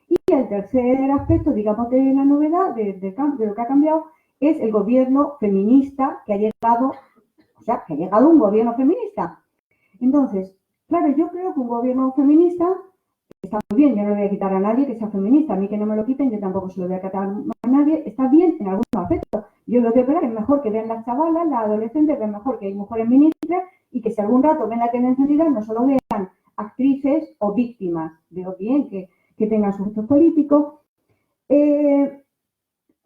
Y el tercer aspecto, digamos, de la novedad, de lo que ha cambiado, es el gobierno feminista que ha llegado, o sea, que ha llegado un gobierno feminista. Entonces, claro, yo creo que un gobierno feminista está muy bien, yo no le voy a quitar a nadie que sea feminista, a mí que no me lo quiten, yo tampoco se lo voy a quitar a nadie, está bien en algunos aspectos. Yo lo que creo es mejor que vean las chavalas, las adolescentes, ven mejor que hay mujeres ministras y que si algún rato ven la tendencialidad no solo vean actrices o víctimas, veo bien que tengan sus gustos políticos.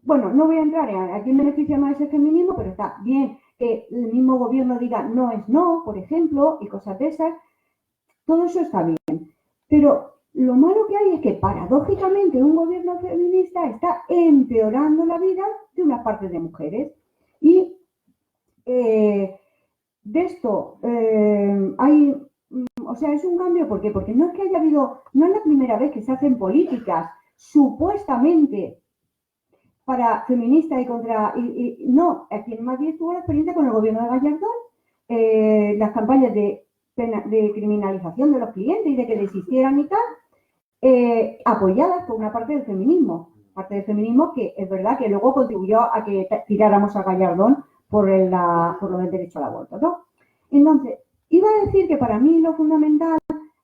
Bueno, no voy a entrar en a quién beneficia más ese feminismo, pero está bien que el mismo gobierno diga no es no, por ejemplo, y cosas de esas. Todo eso está bien. Pero lo malo que hay es que paradójicamente un gobierno feminista está empeorando la vida de una parte de mujeres. Y de esto hay, o sea, es un cambio, ¿por qué? Porque no es que haya habido, no es la primera vez que se hacen políticas supuestamente para feministas y contra, no, aquí en Madrid tuvo la experiencia con el gobierno de Gallardón, las campañas de criminalización de los clientes y de que desistieran y tal, apoyadas por una parte del feminismo que es verdad que luego contribuyó a que tiráramos a Gallardón por lo del derecho al aborto, ¿no? Entonces, iba a decir que para mí lo fundamental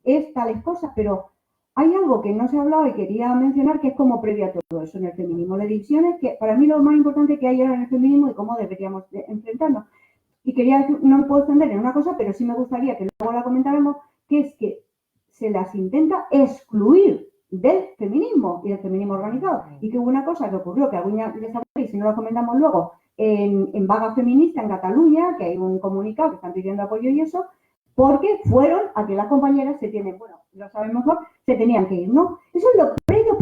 es tales cosas, pero hay algo que no se ha hablado y quería mencionar que es como previo a todo eso en el feminismo. La división es que para mí lo más importante que hay ahora en el feminismo y cómo deberíamos enfrentarnos. Y quería decir, no me puedo extender en una cosa, pero sí me gustaría que luego la comentáramos, que es que se las intenta excluir del feminismo y del feminismo organizado. Y que hubo una cosa que ocurrió, que alguna les sabréis, si no la comentamos luego, en vaga feminista en Cataluña, que hay un comunicado que están pidiendo apoyo y eso, porque fueron a que las compañeras se tienen, bueno, lo sabemos mejor, se tenían que ir, ¿no? Eso es lo previo,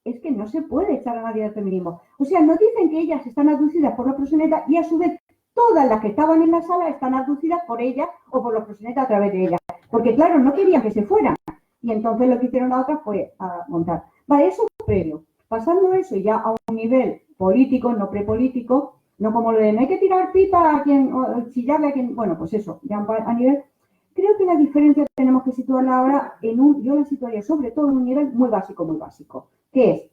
es que no se puede echar a nadie del feminismo. O sea, nos dicen que ellas están aducidas por los proxenetas y a su vez todas las que estaban en la sala están aducidas por ellas o por los proxenetas a través de ellas. Porque claro, no querían que se fueran. Y entonces lo que hicieron las otras fue a montar. Vale, eso es previo. Pasando eso ya a un nivel político, no prepolítico, no como lo de no hay que tirar pipa a quien, o chillarle a quien, bueno, pues eso, ya a nivel. Creo que la diferencia tenemos que situarla ahora yo la situaría sobre todo en un nivel muy básico, que es,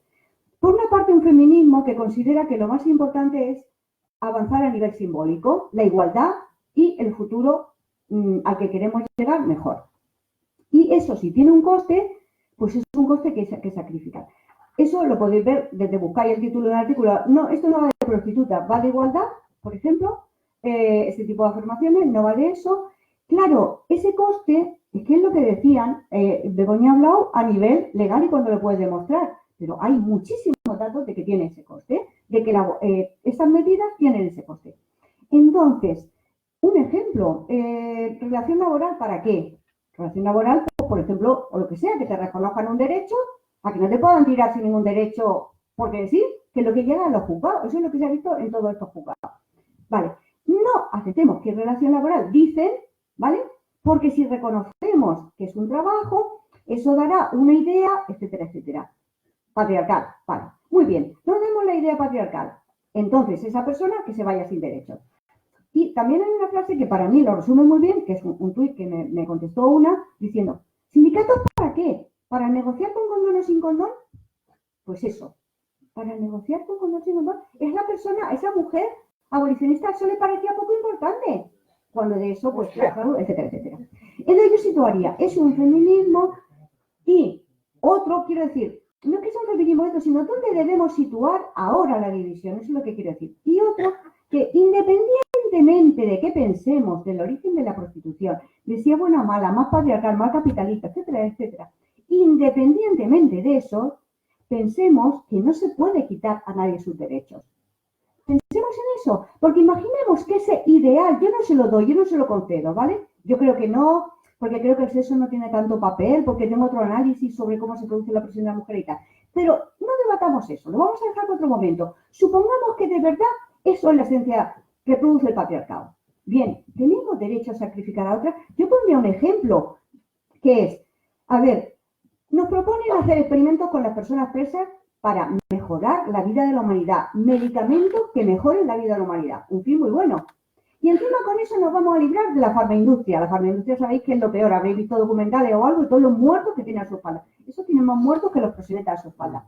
por una parte, un feminismo que considera que lo más importante es avanzar a nivel simbólico, la igualdad y el futuro al que queremos llegar mejor. Y eso, si tiene un coste, pues es un coste que sacrificar. Eso lo podéis ver desde buscar el título del artículo. No, esto no va de prostituta, va de igualdad, por ejemplo, este tipo de afirmaciones, no va de eso. Claro, ese coste Es que es lo que decían, Begoña ha hablado a nivel legal y cuando lo puedes demostrar, pero hay muchísimos datos de que tiene ese coste, de que estas medidas tienen ese coste. Entonces, un ejemplo, relación laboral, ¿para qué? Relación laboral, pues, por ejemplo, o lo que sea, que te reconozcan un derecho, a que no te puedan tirar sin ningún derecho, porque sí, que es lo que llega a los juzgados, eso es lo que se ha visto en todos estos juzgados. Vale, no aceptemos que relación laboral dicen, ¿vale? Porque si reconocemos que es un trabajo, eso dará una idea, etcétera, etcétera. Patriarcal, vale. Muy bien, no demos la idea patriarcal. Entonces, esa persona que se vaya sin derechos. Y también hay una frase que para mí lo resume muy bien, que es un tuit que me contestó una diciendo, ¿sindicatos para qué? ¿Para negociar con condón o sin condón? Pues eso, para negociar con condón o sin condón. Es la persona, esa mujer abolicionista, eso le parecía poco importante. Cuando de eso, pues claro, etcétera, etcétera. Entonces yo situaría, es un feminismo y otro, quiero decir, no es que sea un feminismo esto, sino dónde debemos situar ahora la división, eso es lo que quiero decir. Y otro, que independientemente de qué pensemos del origen de la prostitución, de si es buena o mala, más patriarcal, más capitalista, etcétera, etcétera, independientemente de eso, pensemos que no se puede quitar a nadie sus derechos. Pensemos en eso, porque imaginemos que ese ideal, yo no se lo doy, yo no se lo concedo, ¿vale? Yo creo que no, porque creo que el sexo no tiene tanto papel, porque tengo otro análisis sobre cómo se produce la presión de la mujer y tal. Pero no debatamos eso, lo vamos a dejar para otro momento. Supongamos que de verdad eso es la esencia que produce el patriarcado. Bien, ¿tenemos derecho a sacrificar a otras? Yo pondría un ejemplo, que es, a ver, nos proponen hacer experimentos con las personas presas para mejorar la vida de la humanidad, medicamentos que mejoren la vida de la humanidad, un fin muy bueno. Y encima con eso nos vamos a librar de la farmaindustria. La farmaindustria sabéis que es lo peor, habréis visto documentales o algo y todos los muertos que tiene a su espalda. Eso tiene más muertos que los proxenetas a su espalda.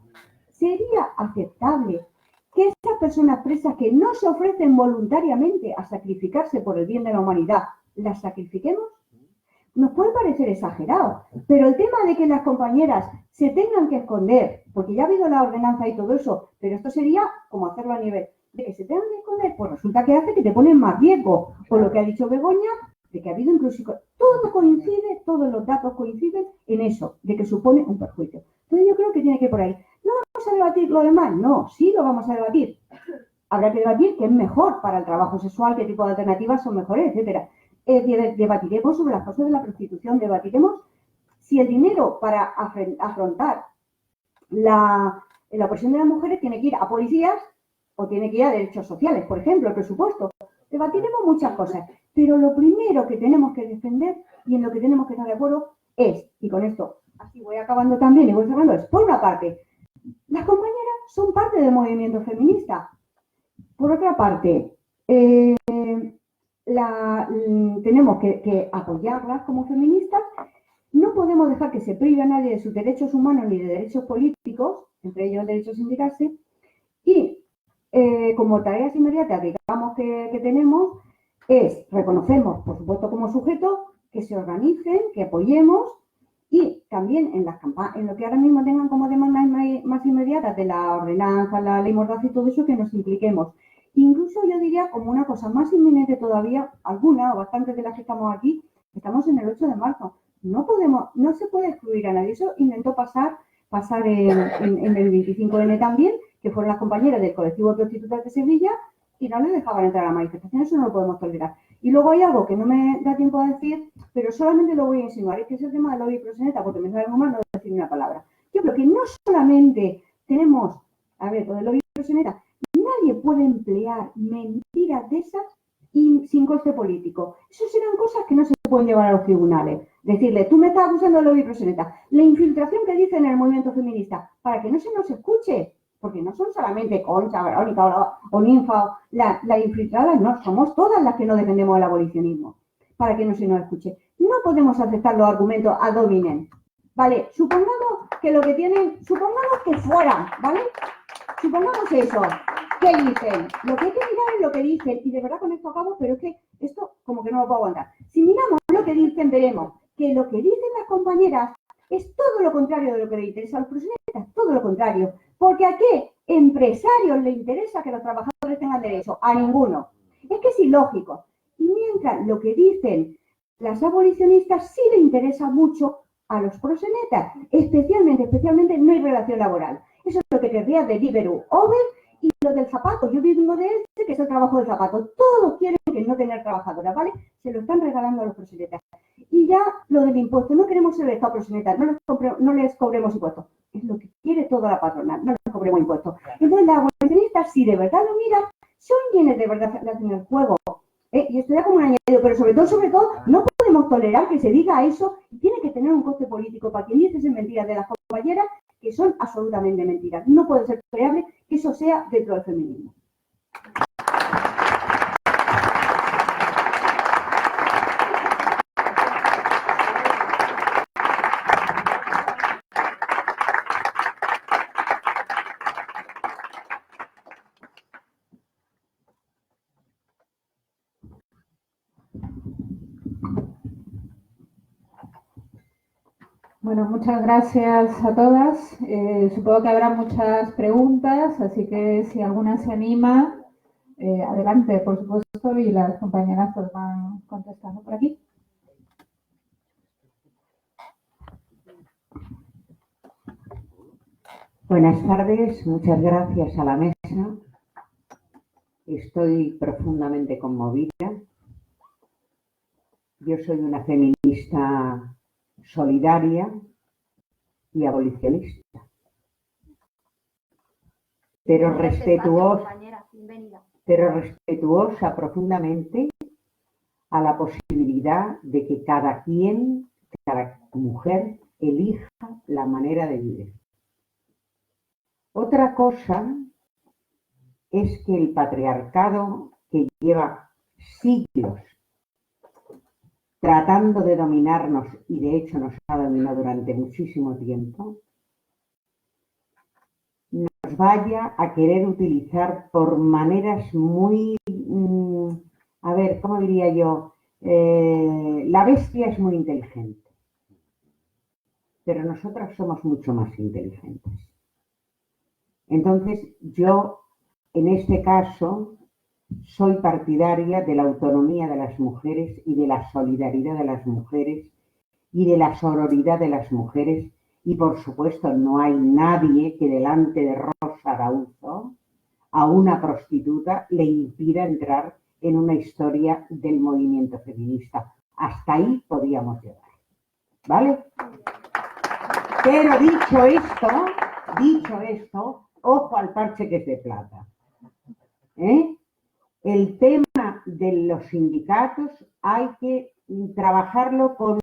¿Sería aceptable que esas personas presas que no se ofrecen voluntariamente a sacrificarse por el bien de la humanidad, las sacrifiquemos? Nos puede parecer exagerado, pero el tema de que las compañeras se tengan que esconder, porque ya ha habido la ordenanza y todo eso, pero esto sería como hacerlo a nivel de que se tengan que esconder, pues resulta que hace que te ponen más riesgo, por lo que ha dicho Begoña, de que ha habido incluso, todo coincide, todos los datos coinciden en eso, de que supone un perjuicio. Entonces yo creo que tiene que ir por ahí. ¿No vamos a debatir lo demás? No, sí lo vamos a debatir. Habrá que debatir qué es mejor para el trabajo sexual, qué tipo de alternativas son mejores, etcétera. Debatiremos sobre las cosas de la prostitución, debatiremos si el dinero para afrontar la opresión de las mujeres tiene que ir a policías o tiene que ir a derechos sociales, por ejemplo, el presupuesto. Debatiremos muchas cosas, pero lo primero que tenemos que defender y en lo que tenemos que estar de acuerdo es, y con esto así voy acabando también y voy cerrando, es por una parte, las compañeras son parte del movimiento feminista. Por otra parte, tenemos que apoyarlas como feministas. No podemos dejar que se prive a nadie de sus derechos humanos ni de derechos políticos, entre ellos el derecho a sindicarse. Y como tareas inmediatas, digamos, que tenemos, es reconocemos, por supuesto, como sujetos, que se organicen, que apoyemos y también en lo que ahora mismo tengan como demandas más inmediatas de la ordenanza, la ley Mordaza y todo eso, que nos impliquemos. Incluso yo diría como una cosa más inminente todavía, alguna o bastantes de las que estamos aquí, estamos en el 8 de marzo. No se puede excluir a nadie. Eso intentó pasar en el 25N también, que fueron las compañeras del colectivo de prostitutas de Sevilla y no les dejaban entrar a la manifestación. Eso no lo podemos tolerar. Y luego hay algo que no me da tiempo a decir, pero solamente lo voy a insinuar, es que es el tema del lobby proxeneta, porque me sale muy mal no decir una palabra. Yo creo que no solamente tenemos, a ver, con el lobby proxeneta, nadie puede emplear mentiras de esas sin coste político. Eso serán cosas que no se pueden llevar a los tribunales. Decirle, tú me estás acusando de lobby proxeneta. La infiltración que dice en el movimiento feminista, para que no se nos escuche, porque no son solamente Concha, Verónica o Ninfa, las infiltradas, no, somos todas las que no defendemos el abolicionismo, para que no se nos escuche. No podemos aceptar los argumentos ad hominem. Vale, supongamos que lo que tienen, supongamos que fueran, ¿vale? Supongamos eso. ¿Qué dicen? Lo que hay que mirar es lo que dicen, y de verdad con esto acabo, pero es que esto como que no lo puedo aguantar. Si miramos lo que dicen, veremos que lo que dicen las compañeras es todo lo contrario de lo que le interesa a los proxenetas, todo lo contrario. Porque ¿a qué empresarios le interesa que los trabajadores tengan derecho? A ninguno. Es que es ilógico. Y mientras lo que dicen las abolicionistas sí le interesa mucho a los proxenetas, especialmente no hay relación laboral. Eso es lo que querría Deliveroo, Uber y lo del zapato. Yo vivo de este, que es el trabajo del zapato. Todos quieren que no tener trabajadoras, ¿vale? Se lo están regalando a los proxenetas. Y ya lo del impuesto, no queremos ser el Estado proxeneta, no les cobremos impuestos. Es lo que quiere toda la patronal, no les cobremos impuestos. Entonces, las abolicionistas, si de verdad lo miran, son quienes de verdad hacen el juego. Y esto ya como un añadido, pero sobre todo, no podemos tolerar que se diga eso y tiene que tener un coste político para quien dice esas mentiras de las compañeras, que son absolutamente mentiras. No puede ser tolerable que eso sea dentro del feminismo. Bueno, muchas gracias a todas. Supongo que habrá muchas preguntas, así que si alguna se anima, adelante, por supuesto, y las compañeras pues van contestando por aquí. Buenas tardes, muchas gracias a la mesa. Estoy profundamente conmovida. Yo soy una feminista solidaria y abolicionista, pero respetuosa profundamente a la posibilidad de que cada mujer elija la manera de vivir. Otra cosa es que el patriarcado, que lleva siglos tratando de dominarnos, y de hecho nos ha dominado durante muchísimo tiempo, nos vaya a querer utilizar por maneras muy, a ver, ¿cómo diría yo? La bestia es muy inteligente, pero nosotras somos mucho más inteligentes. Entonces, yo, en este caso, soy partidaria de la autonomía de las mujeres y de la solidaridad de las mujeres y de la sororidad de las mujeres. Y, por supuesto, no hay nadie que delante de Rosa Arauzo, a una prostituta, le impida entrar en una historia del movimiento feminista. Hasta ahí podríamos llegar, ¿vale? Pero dicho esto, ojo al parche que es de plata. El tema de los sindicatos hay que trabajarlo con,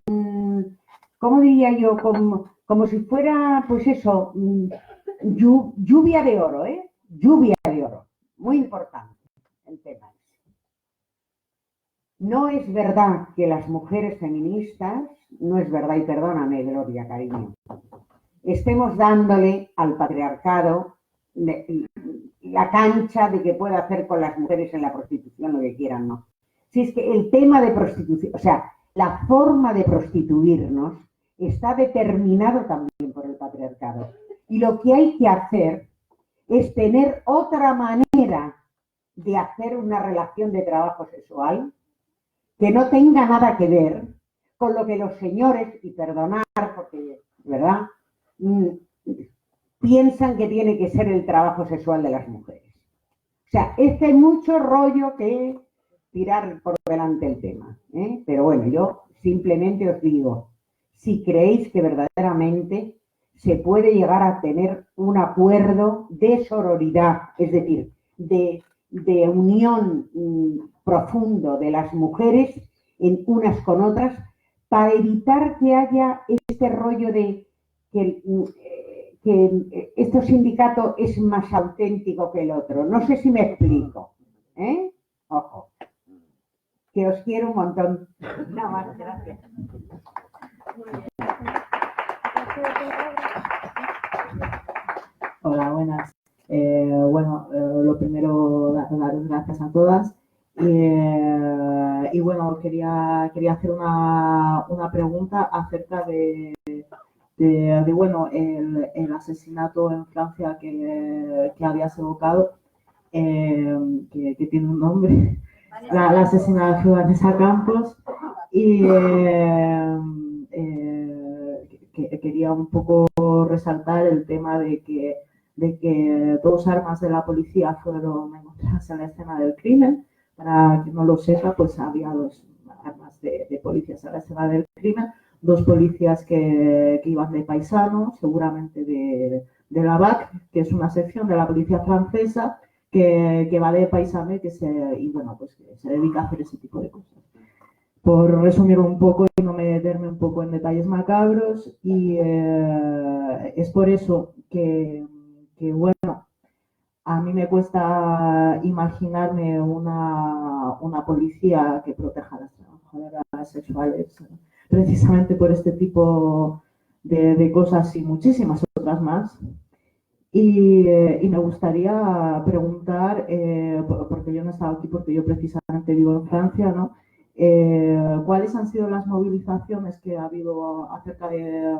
¿cómo diría yo? Como si fuera, pues eso, lluvia de oro, Lluvia de oro. Muy importante el tema. No es verdad que las mujeres feministas, no es verdad, y perdóname, Gloria, cariño, estemos dándole al patriarcado la cancha de que pueda hacer con las mujeres en la prostitución lo que quieran, no. Si es que el tema de prostitución, o sea, la forma de prostituirnos está determinado también por el patriarcado. Y lo que hay que hacer es tener otra manera de hacer una relación de trabajo sexual que no tenga nada que ver con lo que los señores, y perdonar porque, ¿verdad?, piensan que tiene que ser el trabajo sexual de las mujeres. O sea, es que hay mucho rollo que tirar por delante el tema, Pero bueno, yo simplemente os digo, si creéis que verdaderamente se puede llegar a tener un acuerdo de sororidad, es decir, de unión profundo de las mujeres en unas con otras, para evitar que haya este rollo de que este sindicato es más auténtico que el otro. No sé si me explico, Ojo, que os quiero un montón. Nada más, gracias. Hola, buenas. Lo primero, daros gracias a todas. Y bueno, quería hacer una pregunta acerca de el asesinato en Francia que habías evocado, que tiene un nombre, la asesinación de Vanessa Campos. Y quería un poco resaltar el tema de que 2 armas de la policía fueron encontradas en la escena del crimen. Para quien no lo sepa, pues había 2 armas de policías en la escena del crimen, 2 policías que iban de paisano, seguramente de la BAC, que es una sección de la policía francesa que va de paisano y bueno, pues que se dedica a hacer ese tipo de cosas. Por resumir un poco y no meterme un poco en detalles macabros, y es por eso que bueno, a mí me cuesta imaginarme una policía que proteja a las trabajadoras sexuales, precisamente por este tipo de cosas y muchísimas otras más. Y me gustaría preguntar, porque yo no he estado aquí, porque yo precisamente vivo en Francia, ¿no? ¿Cuáles han sido las movilizaciones que ha habido acerca de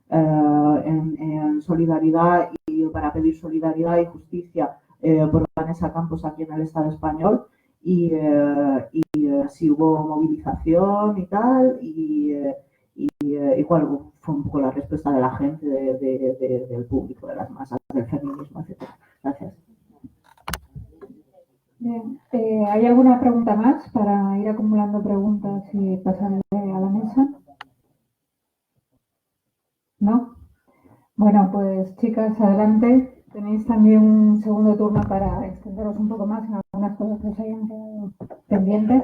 en solidaridad y para pedir solidaridad y justicia por Vanessa Campos aquí en el Estado español? Y si hubo movilización y tal, y cuál fue un poco la respuesta de la gente, del público, de las masas, del feminismo, etc. Gracias. Bien, ¿hay alguna pregunta más para ir acumulando preguntas y pasarle a la mesa? ¿No? Bueno, pues chicas, adelante. Tenéis también un segundo turno para extenderos un poco más en algunas cosas que os hayan quedado pendientes.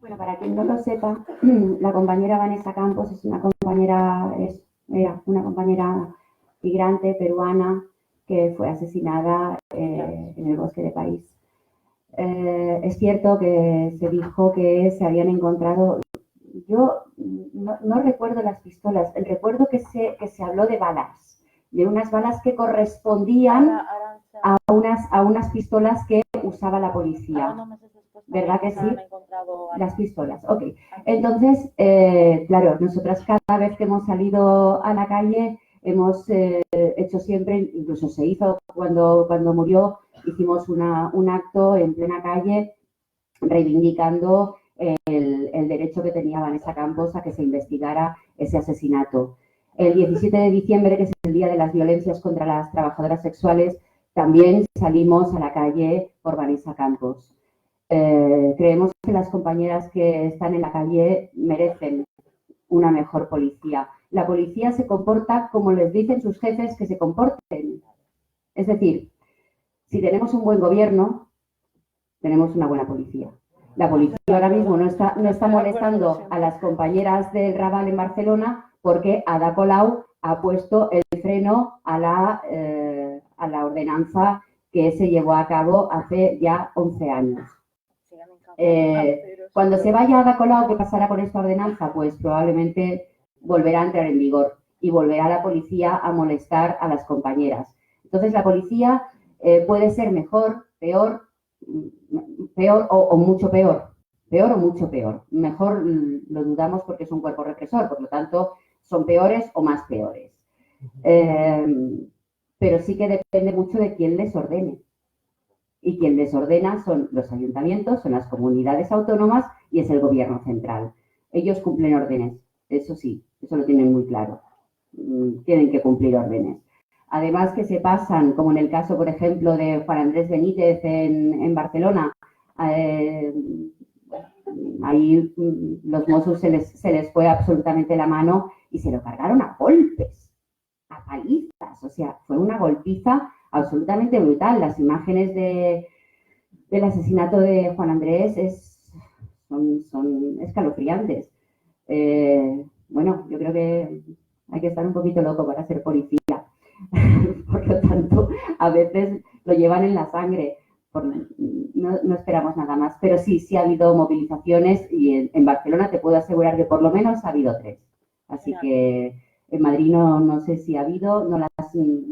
Bueno, para quien no lo sepa, la compañera Vanessa Campos era una compañera migrante peruana que fue asesinada en el bosque de París. Es cierto que se dijo que se habían encontrado, yo no recuerdo las pistolas, recuerdo que se habló de balas, de unas balas que correspondían a unas pistolas que usaba la policía. ¿Verdad que sí? Las pistolas, ok. Entonces, claro, nosotras cada vez que hemos salido a la calle hemos hecho siempre, incluso se hizo cuando murió, hicimos un acto en plena calle reivindicando el derecho que tenía Vanessa Campos a que se investigara ese asesinato. El 17 de diciembre, que es el Día de las Violencias contra las Trabajadoras Sexuales, también salimos a la calle por Vanessa Campos. Creemos que las compañeras que están en la calle merecen una mejor policía. La policía se comporta como les dicen sus jefes que se comporten. Es decir, si tenemos un buen gobierno, tenemos una buena policía. La policía ahora mismo no está molestando a las compañeras del Raval en Barcelona porque Ada Colau ha puesto el freno a la ordenanza que se llevó a cabo hace ya 11 años. Cuando se vaya Ada Colau, ¿qué pasará con esta ordenanza? Pues probablemente volverá a entrar en vigor y volverá la policía a molestar a las compañeras. Entonces la policía puede ser mejor, peor o mucho peor. Peor o mucho peor. Mejor lo dudamos porque es un cuerpo represor, por lo tanto son peores o más peores. Pero sí que depende mucho de quién les ordene. Y quien les ordena son los ayuntamientos, son las comunidades autónomas y es el gobierno central. Ellos cumplen órdenes, eso sí, eso lo tienen muy claro. Tienen que cumplir órdenes. Además que se pasan, como en el caso, por ejemplo, de Juan Andrés Benítez en Barcelona, ahí los Mossos se les fue absolutamente la mano y se lo cargaron a golpes, a palizas. O sea, fue una golpiza absolutamente brutal. Las imágenes del asesinato de Juan Andrés son escalofriantes. Bueno, yo creo que hay que estar un poquito loco para ser policía. Por lo tanto, a veces lo llevan en la sangre. No esperamos nada más. Pero sí ha habido movilizaciones y en Barcelona te puedo asegurar que por lo menos ha habido 3. Así que en Madrid no sé si ha habido, no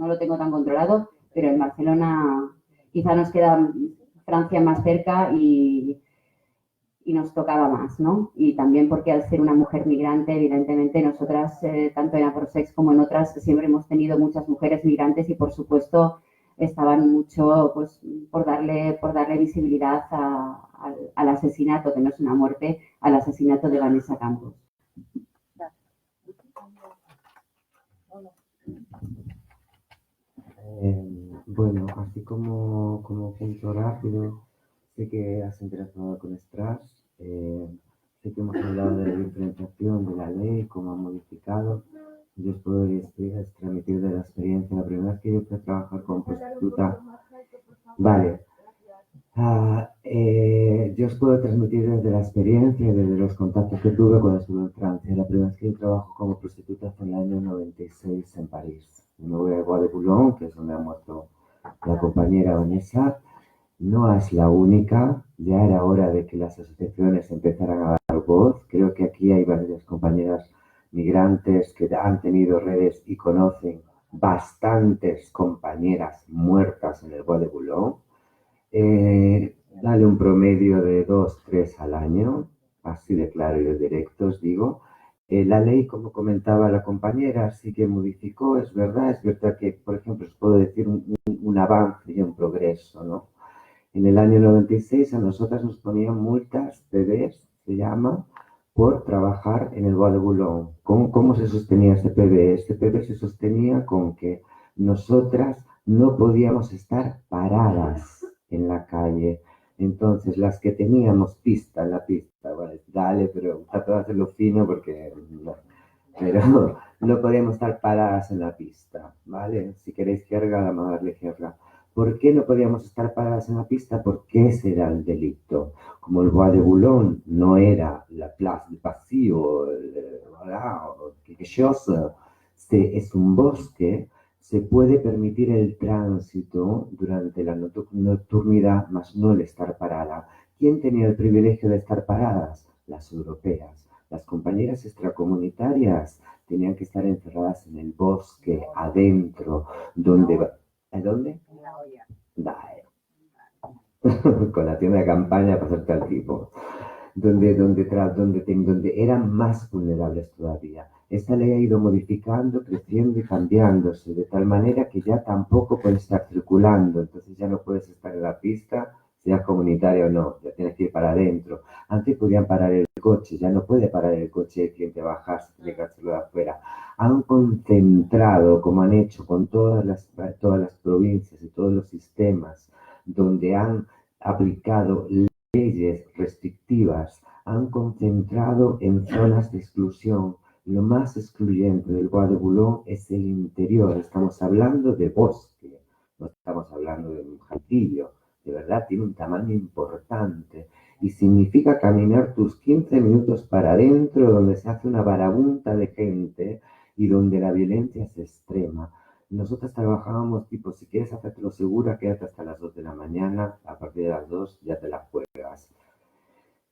lo tengo tan controlado, pero en Barcelona quizá nos queda Francia más cerca y nos tocaba más, ¿no? Y también porque al ser una mujer migrante, evidentemente nosotras, tanto en Aprosex como en otras, siempre hemos tenido muchas mujeres migrantes y por supuesto estaban mucho pues, por darle visibilidad al asesinato, que no es una muerte, al asesinato de Vanessa Campos. Bueno, así como punto rápido, sé que has interactuado con Strass, sé que hemos hablado de la diferenciación de la ley, cómo ha modificado. Yo os puedo transmitir de la experiencia. La primera vez que yo fui a trabajar con prostituta, vale, yo os puedo transmitir desde la experiencia y desde los contactos que tuve cuando estuve en Francia. La primera vez que yo trabajo como prostituta fue en el año 96 en París. Me voy a Bois de Boulogne, que es donde ha muerto la compañera Vanessa. No es la única, ya era hora de que las asociaciones empezaran a dar voz. Creo que aquí hay varias compañeras migrantes que han tenido redes y conocen bastantes compañeras muertas en el Bois de Boulogne. Dale un promedio de 2, 3 al año, así de claro y de directo os digo. La ley, como comentaba la compañera, sí que modificó, es verdad que, por ejemplo, os puedo decir un avance y un progreso, ¿no? En el año 96 a nosotras nos ponían multas, PBs, se llama, por trabajar en el Bois de Boulogne. ¿Cómo se sostenía este PB? Este PB se sostenía con que nosotras no podíamos estar paradas en la calle. Entonces, las que teníamos pista en la pista, bueno, dale, pero trato de hacerlo fino porque no, pero no podíamos estar paradas en la pista, ¿vale? Si queréis jerga, vamos a darle jerga. ¿Por qué no podíamos estar paradas en la pista? Porque ese era el delito. Como el Bois de Boulogne no era la Place du Passy o quelque chose, es un bosque, se puede permitir el tránsito durante la nocturnidad, mas no el estar parada. ¿Quién tenía el privilegio de estar paradas? Las europeas. Las compañeras extracomunitarias tenían que estar encerradas en el bosque, adentro, donde... ¿A dónde? Dale. Con la tienda de campaña para hacerte al tipo. Donde eran más vulnerables todavía. Esta ley ha ido modificando, creciendo y cambiándose, de tal manera que ya tampoco puedes estar circulando, entonces ya no puedes estar en la pista, seas comunitaria o no, ya tienes que ir para adentro. Antes podían parar el coche, ya no puede parar el coche el cliente bajarse, tiene que hacerlo de afuera. Han concentrado, como han hecho con todas las provincias y todos los sistemas, donde han aplicado leyes restrictivas, han concentrado en zonas de exclusión. Lo más excluyente del Bois de Boulogne es el interior. Estamos hablando de bosque, no estamos hablando de un jardillo. De verdad, tiene un tamaño importante y significa caminar tus 15 minutos para adentro, donde se hace una marabunta de gente y donde la violencia es extrema. Nosotros trabajábamos tipo, si quieres hacértelo segura, quédate hasta las 2 de la mañana, a partir de las 2 ya te la juegas.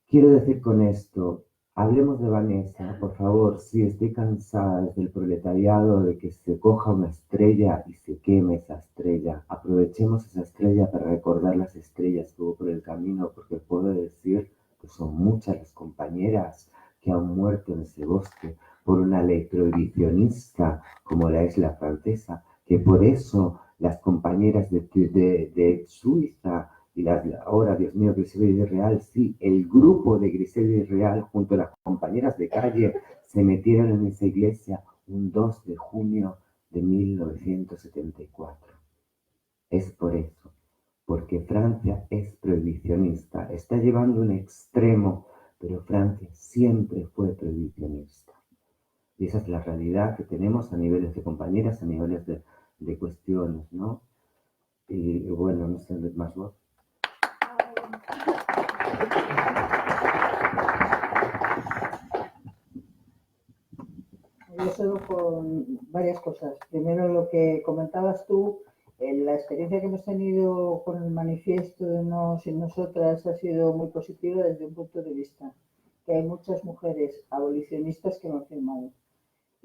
Quiero decir con esto, hablemos de Vanessa, por favor. Sí, estoy cansada desde el proletariado de que se coja una estrella y se queme esa estrella. Aprovechemos esa estrella para recordar las estrellas que hubo por el camino, porque puedo decir que son muchas las compañeras que han muerto en ese bosque por una ley prohibicionista como la es la francesa, que por eso las compañeras de Suiza y ahora, Dios mío, Grisel Villarreal, sí, el grupo de Grisel Villarreal junto a las compañeras de calle se metieron en esa iglesia un 2 de junio de 1974. Es por eso, porque Francia es prohibicionista, está llevando un extremo, pero Francia siempre fue prohibicionista. Y esa es la realidad que tenemos a niveles de compañeras, a niveles de cuestiones, ¿no? Y bueno, no sé, más voz. Yo solo con varias cosas. Primero, lo que comentabas tú, la experiencia que hemos tenido con el manifiesto de Nos y Nosotras ha sido muy positiva desde un punto de vista que hay muchas mujeres abolicionistas que lo han firmado.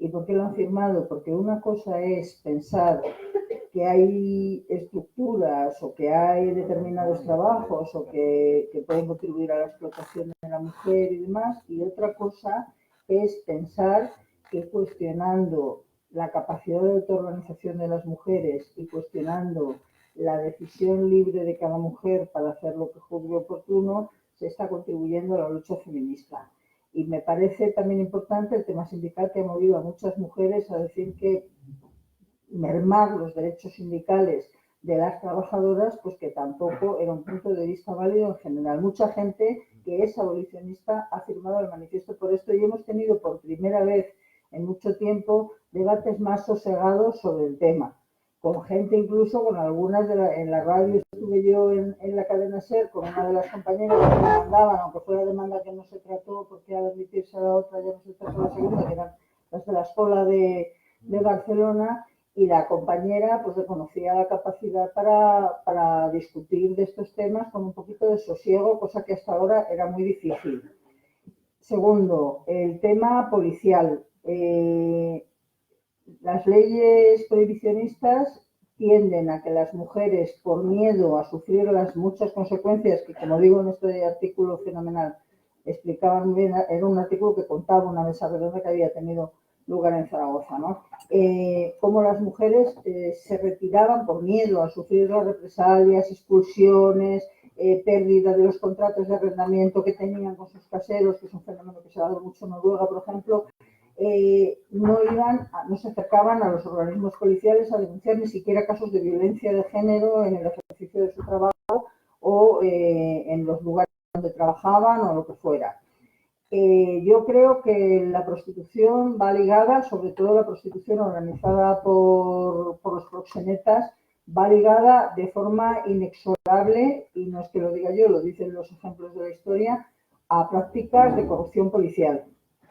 ¿Y por qué lo han firmado? Porque una cosa es pensar que hay estructuras o que hay determinados trabajos o que pueden contribuir a la explotación de la mujer y demás, y otra cosa es pensar que cuestionando la capacidad de autoorganización de las mujeres y cuestionando la decisión libre de cada mujer para hacer lo que juzgue oportuno, se está contribuyendo a la lucha feminista. Y me parece también importante el tema sindical, que ha movido a muchas mujeres a decir que mermar los derechos sindicales de las trabajadoras, pues que tampoco era un punto de vista válido en general. Mucha gente que es abolicionista ha firmado el manifiesto por esto, y hemos tenido por primera vez en mucho tiempo debates más sosegados sobre el tema, con gente incluso, con algunas en la radio estuve yo en la cadena SER con una de las compañeras que demandaban, aunque fuera demanda que no se trató, porque al admitirse a la otra ya no se trató la segunda, que eran las de la escuela de Barcelona, y la compañera pues reconocía la capacidad para discutir de estos temas con un poquito de sosiego, cosa que hasta ahora era muy difícil. Segundo, el tema policial. Las leyes prohibicionistas tienden a que las mujeres, por miedo a sufrir las muchas consecuencias que, como digo en este artículo fenomenal, explicaban bien, era un artículo que contaba una mesa redonda que había tenido lugar en Zaragoza, ¿no? Cómo las mujeres se retiraban por miedo a sufrir las represalias, expulsiones, pérdida de los contratos de arrendamiento que tenían con sus caseros, que es un fenómeno que se ha dado mucho en Noruega, por ejemplo. No se acercaban a los organismos policiales a denunciar ni siquiera casos de violencia de género en el ejercicio de su trabajo o en los lugares donde trabajaban o lo que fuera. Yo creo que la prostitución va ligada, sobre todo la prostitución organizada por los proxenetas, va ligada de forma inexorable, y no es que lo diga yo, lo dicen los ejemplos de la historia, a prácticas de corrupción policial,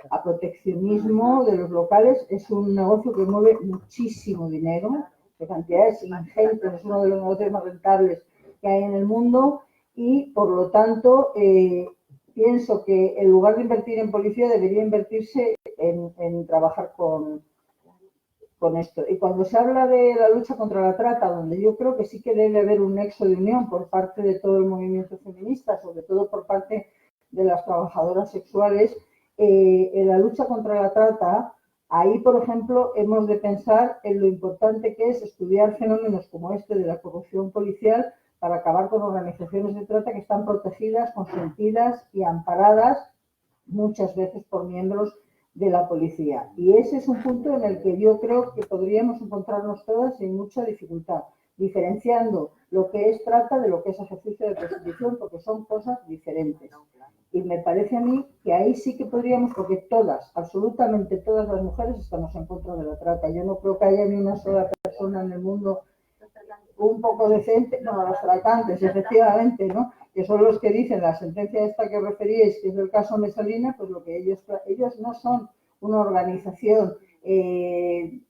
a proteccionismo de los locales. Es un negocio que mueve muchísimo dinero, de cantidades ingentes, es uno de los negocios más rentables que hay en el mundo, y por lo tanto pienso que en lugar de invertir en policía debería invertirse en trabajar con esto. Y cuando se habla de la lucha contra la trata, donde yo creo que sí que debe haber un nexo de unión por parte de todo el movimiento feminista, sobre todo por parte de las trabajadoras sexuales, en la lucha contra la trata, ahí, por ejemplo, hemos de pensar en lo importante que es estudiar fenómenos como este de la corrupción policial para acabar con organizaciones de trata que están protegidas, consentidas y amparadas muchas veces por miembros de la policía. Y ese es un punto en el que yo creo que podríamos encontrarnos todas sin mucha dificultad, diferenciando lo que es trata de lo que es ejercicio de prostitución, porque son cosas diferentes. Y me parece a mí que ahí sí que podríamos, porque todas, absolutamente todas las mujeres estamos en contra de la trata. Yo no creo que haya ni una sola persona en el mundo un poco decente, no, los tratantes, efectivamente, ¿no? Que son los que dicen la sentencia esta que referíais, que es del caso Mesalina, pues lo que ellos no son una organización que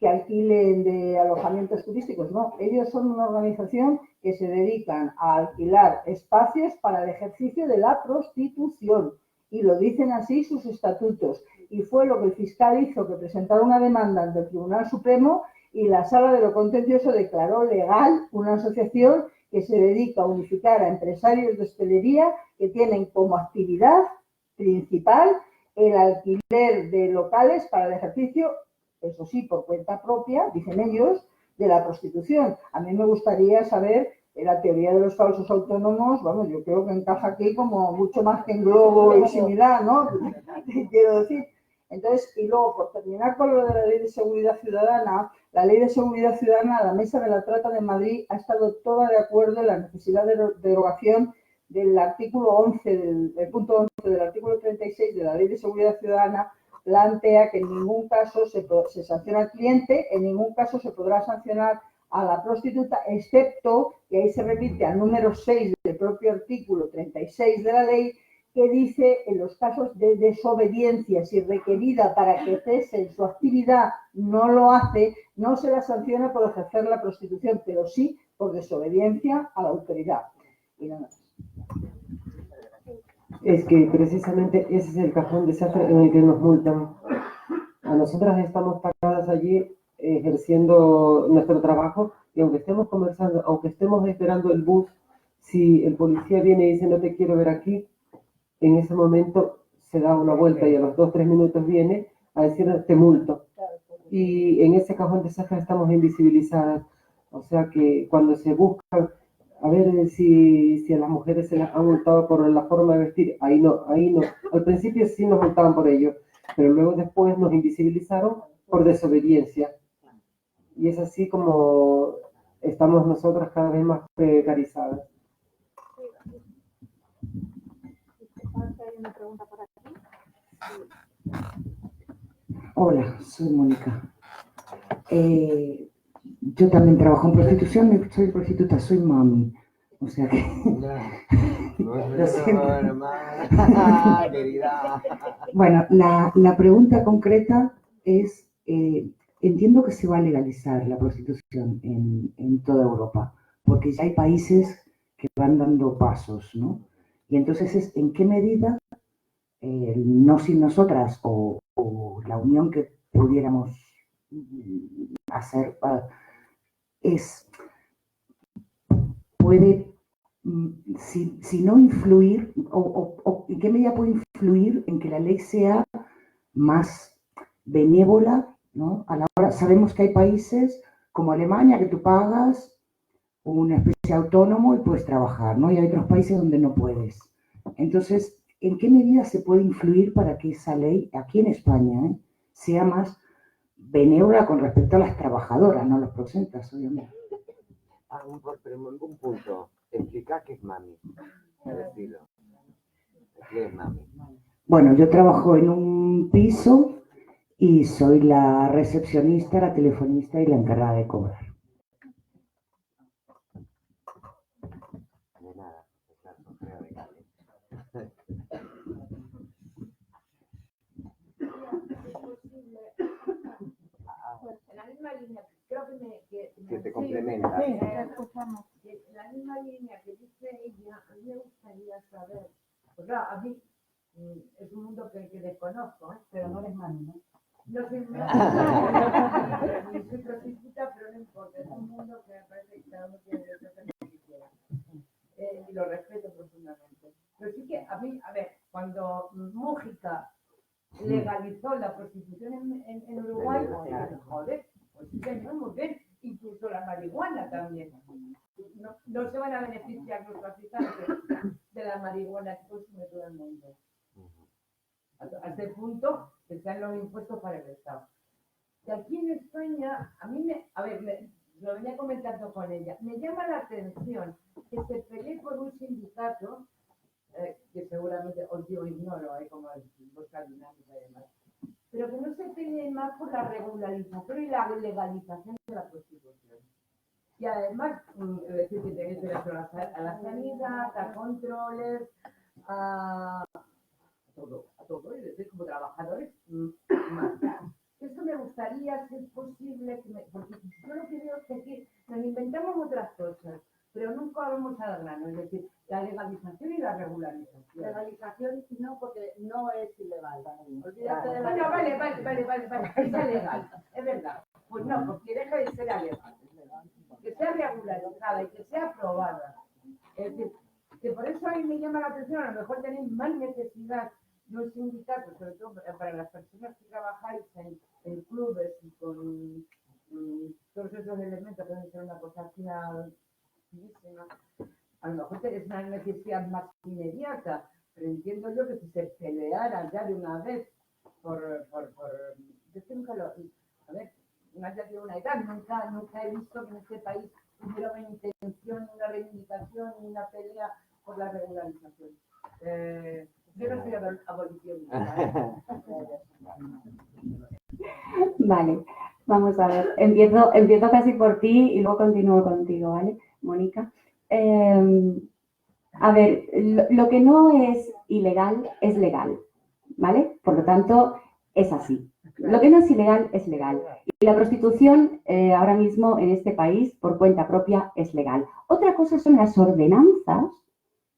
alquilen de alojamientos turísticos, no, ellos son una organización que se dedican a alquilar espacios para el ejercicio de la prostitución, y lo dicen así sus estatutos, y fue lo que el fiscal hizo, que presentaron una demanda ante el Tribunal Supremo, y la Sala de lo Contencioso declaró legal una asociación que se dedica a unificar a empresarios de hostelería que tienen como actividad principal el alquiler de locales para el ejercicio, eso sí, por cuenta propia, dicen ellos, de la prostitución. A mí me gustaría saber la teoría de los falsos autónomos, vamos, yo creo que encaja aquí como mucho más que en Globo y similar, ¿no? Quiero decir. Entonces, y luego, por terminar con lo de la Ley de Seguridad Ciudadana, la Ley de Seguridad Ciudadana, la Mesa de la Trata de Madrid ha estado toda de acuerdo en la necesidad de derogación del artículo 11, del punto 11 del artículo 36 de la Ley de Seguridad Ciudadana. Plantea que en ningún caso se sanciona al cliente, en ningún caso se podrá sancionar a la prostituta, excepto, y ahí se repite al número 6 del propio artículo 36 de la ley, que dice en los casos de desobediencia, si requerida para que cese su actividad no lo hace, no se la sanciona por ejercer la prostitución, pero sí por desobediencia a la autoridad. Y nada más. Es que precisamente ese es el cajón desastre en el que nos multan. A nosotras estamos paradas allí ejerciendo nuestro trabajo, y aunque estemos conversando, aunque estemos esperando el bus, si el policía viene y dice no te quiero ver aquí, en ese momento se da una vuelta y a los 2-3 minutos viene a decir te multo. Y en ese cajón desastre estamos invisibilizadas. O sea que cuando se busca a ver si a las mujeres se las han multado por la forma de vestir, ahí no. Al principio sí nos multaban por ello, pero luego después nos invisibilizaron por desobediencia. Y es así como estamos nosotras cada vez más precarizadas. Hola, soy Mónica. Yo también trabajo en prostitución, soy prostituta, soy mami. O sea que... Lo siento. Bueno, la pregunta concreta es, entiendo que se va a legalizar la prostitución en toda Europa, porque ya hay países que van dando pasos, ¿no? Y entonces, ¿en qué medida, no sin nosotras o la unión que pudiéramos hacer, puede, si no influir, o en qué medida puede influir en que la ley sea más benévola, ¿no? A la hora, sabemos que hay países como Alemania que tú pagas una especie de autónomo y puedes trabajar, ¿no? Y hay otros países donde no puedes. Entonces, ¿en qué medida se puede influir para que esa ley, aquí en España, sea más benévola con respecto a las trabajadoras, no a los proxenetas, obviamente? Pero en un punto, explica qué es mami. ¿Qué es mami? Bueno, yo trabajo en un piso y soy la recepcionista, la telefonista y la encargada de cobrar. De nada, es la sofrea de Cali. En la misma línea, creo que te complementa. Sí, escuchamos. En la misma línea que dice ella, a mí me gustaría saber, pues claro, a mí es un mundo que desconozco, pero no eres mami, ¿no? No soy ni soy prostituta, pero no importa, es un mundo que me parece que cada uno tiene derecho a hacer lo que quiera. Y lo respeto profundamente. Pero sí que a mí, a ver, cuando Mújica legalizó la prostitución en Uruguay, joder, pues sí, señor, muy bien, incluso la marihuana también. No se van a beneficiar los traficantes de la marihuana que consume todo el mundo. Hasta el punto que están los impuestos para el Estado. Y aquí en España, a mí lo venía comentando con ella, me llama la atención que se pelee por un sindicato, que seguramente yo ignoro, como buscar dinámica y demás, pero que no se pelee más por la regularización y la legalización de la prostitución. Y además, es decir, que tenéis derecho a la sanidad, a controles, a todo, es decir, como trabajadores más. Esto me gustaría, si es posible, porque yo lo que veo es que aquí nos inventamos otras cosas, pero nunca vamos al grano, es decir, la legalización y la regularización. Legalización no, porque no es ilegal. Olvídate de la... Bueno, vale, es ilegal, es verdad. Pues no, porque deja de ser ilegal. Que sea regularizada y que sea aprobada. Es decir, que por eso ahí me llama la atención, a lo mejor tenéis más necesidad de un sindicato, sobre todo para las personas que trabajáis en clubes y con todos esos elementos que pueden ser una cosa finísima. A lo mejor tenéis una necesidad más inmediata, pero entiendo yo que si se peleara ya de una vez por yo es que nunca lo... A ver, ya tengo una edad, nunca he visto que en este país hubiera una intención, una reivindicación, una pelea por la regularización. Yo no soy abolicionista. Vale, vamos a ver. Empiezo casi por ti y luego continúo contigo, ¿vale, Mónica? A ver, lo que no es ilegal es legal, ¿vale? Por lo tanto, es así. Lo que no es ilegal es legal. Y la prostitución ahora mismo en este país, por cuenta propia, es legal. Otra cosa son las ordenanzas